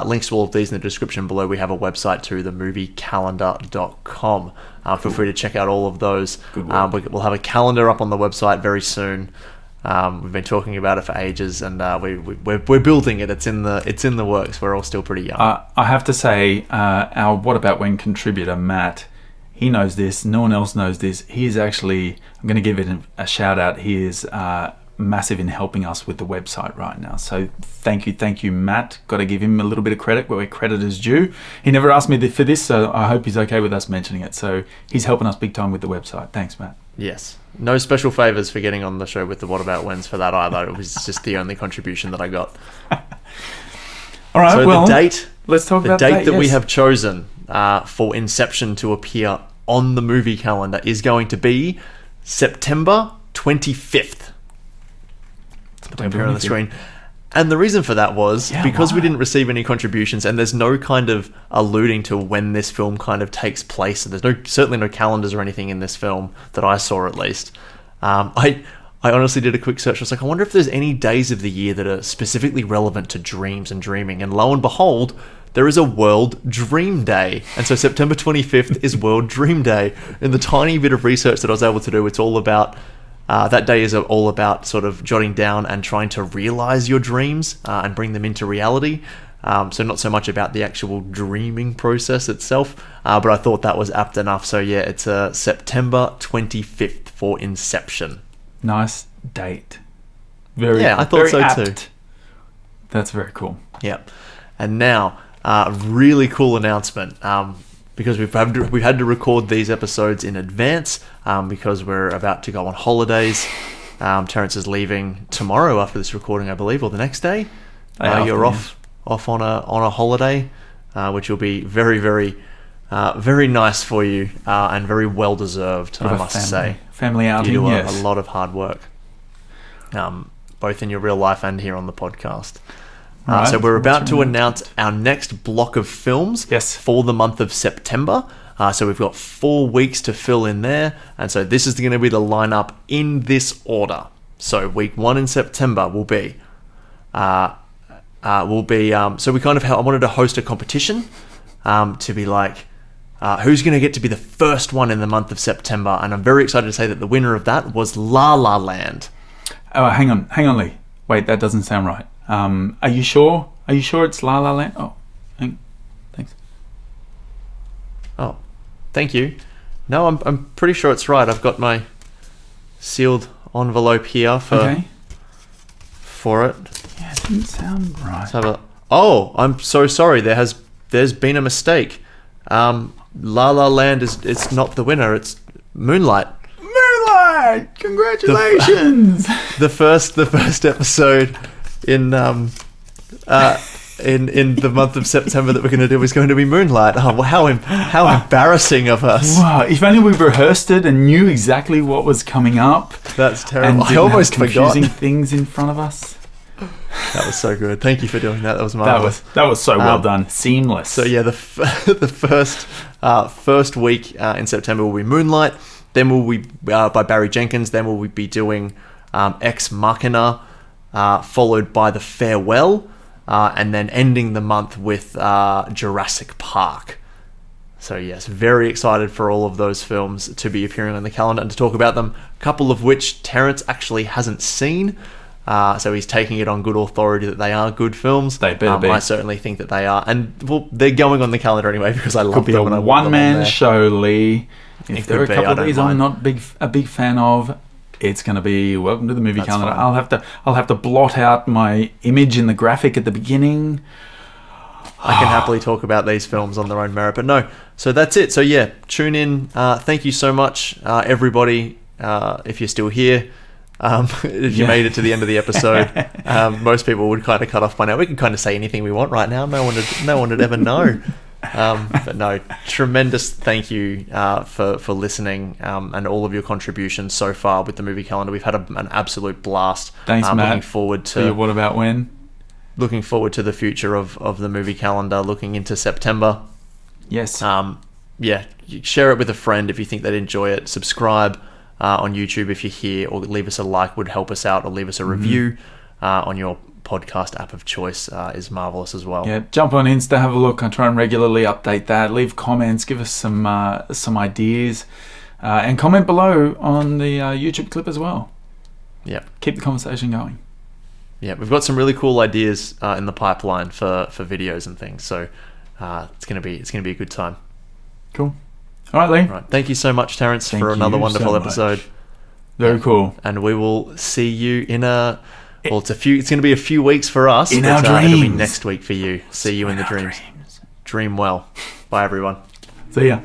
Links to all of these in the description below. We have a website too, themoviecalendar.com. Feel free to check out all of those. We'll have a calendar up on the website very soon. We've been talking about it for ages, and we're building it. It's in the works. We're all still pretty young. I have to say, our What About When contributor Matt, he knows this. No one else knows this. He is actually, I'm going to give it a shout out. He is massive in helping us with the website right now. So thank you, Matt. Got to give him a little bit of credit where credit is due. He never asked me for this, so I hope he's okay with us mentioning it. So he's helping us big time with the website. Thanks, Matt. Yes. No special favours for getting on the show with the What About When's for that either. It was just the only contribution that I got. All right, so well, the date. Let's talk about the date that we yes. have chosen for Inception to appear on the movie calendar is going to be September 25th. It's appear on the screen. And the reason for that was because we didn't receive any contributions, and there's no kind of alluding to when this film kind of takes place. So there's certainly no calendars or anything in this film that I saw, at least. I honestly did a quick search. I was like, I wonder if there's any days of the year that are specifically relevant to dreams and dreaming. And lo and behold, there is a World Dream Day. And so September 25th is World Dream Day. In the tiny bit of research that I was able to do, it's all about... that day is all about sort of jotting down and trying to realize your dreams and bring them into reality. So not so much about the actual dreaming process itself, but I thought that was apt enough. So yeah, it's September 25th for Inception. Nice date. Very I thought so apt. too. That's very cool. Yeah. And now, really cool announcement. Because we've had to record these episodes in advance because we're about to go on holidays. Terence is leaving tomorrow after this recording, I believe, or the next day. You're off on a holiday, which will be very, very, very nice for you and very well deserved. I must say, family outing. You do Yes. a lot of hard work, both in your real life and here on the podcast. Right. So we're about to What's announce our next block of films Yes. for the month of September. So we've got 4 weeks to fill in there. And so this is going to be the lineup in this order. So week 1 in September will be... so we kind of... I wanted to host a competition to be like... who's going to get to be the first one in the month of September? And I'm very excited to say that the winner of that was La La Land. Oh, hang on, Lee. Wait, that doesn't sound right. Are you sure? Are you sure it's La La Land? Oh, thanks. Oh, thank you. No, I'm pretty sure it's right. I've got my sealed envelope here for it. Yeah, it didn't sound right. Let's have a... Oh, I'm so sorry. There's been a mistake. La La Land it's not the winner. It's Moonlight. Moonlight! Congratulations! The first episode in the month of September that we're going to do is going to be Moonlight. Oh, well, how embarrassing of us! Wow! If only we rehearsed it and knew exactly what was coming up. That's terrible. And I almost have forgot. confusing things in front of us. That was so good. Thank you for doing that. That was marvelous. That was so well done. Seamless. So yeah, the first week in September will be Moonlight. Then we'll be by Barry Jenkins. Then we'll be doing Ex Machina, followed by The Farewell, and then ending the month with Jurassic Park. So yes, very excited for all of those films to be appearing on the calendar and to talk about them. A couple of which Terrence actually hasn't seen. So he's taking it on good authority that they are good films. They better be. I certainly think that they are. And well, they're going on the calendar anyway because I love could be them. a and I want them on one-man there. show, Lee. If there are a could be, couple I of don't these mind. I'm not a big fan of, it's going to be welcome to the movie That's calendar. fine. I'll have to blot out my image in the graphic at the beginning. I can happily talk about these films on their own merit, but no. So that's it. So yeah, tune in. Thank you so much, everybody. If you're still here, if you made it to the end of the episode, most people would kind of cut off by now. We can kind of say anything we want right now. No one would ever know. But no, tremendous thank you for listening and all of your contributions so far with the movie calendar. We've had an absolute blast. Thanks, Matt. Looking forward So to what about when? Looking forward to the future of the movie calendar. Looking into September. Yes. Yeah, share it with a friend if you think they'd enjoy it. Subscribe on YouTube if you're here, or leave us a like would help us out, or leave us a review on your podcast app of choice is marvelous as well. Yeah, jump on Insta, have a look. I try and regularly update that. Leave comments, give us some ideas, and comment below on the YouTube clip as well. Yeah, keep the conversation going. Yeah, we've got some really cool ideas in the pipeline for videos and things. So it's gonna be a good time. Cool. All right, Lee. Right. Thank you so much, Terrence, Thank for another you wonderful so much. episode. Very cool. And we will see you in a... Well, it's going to be a few weeks for us. In but, our it'll be dreams. next week for you. See you in the dreams. Dream well. Bye, everyone. See ya.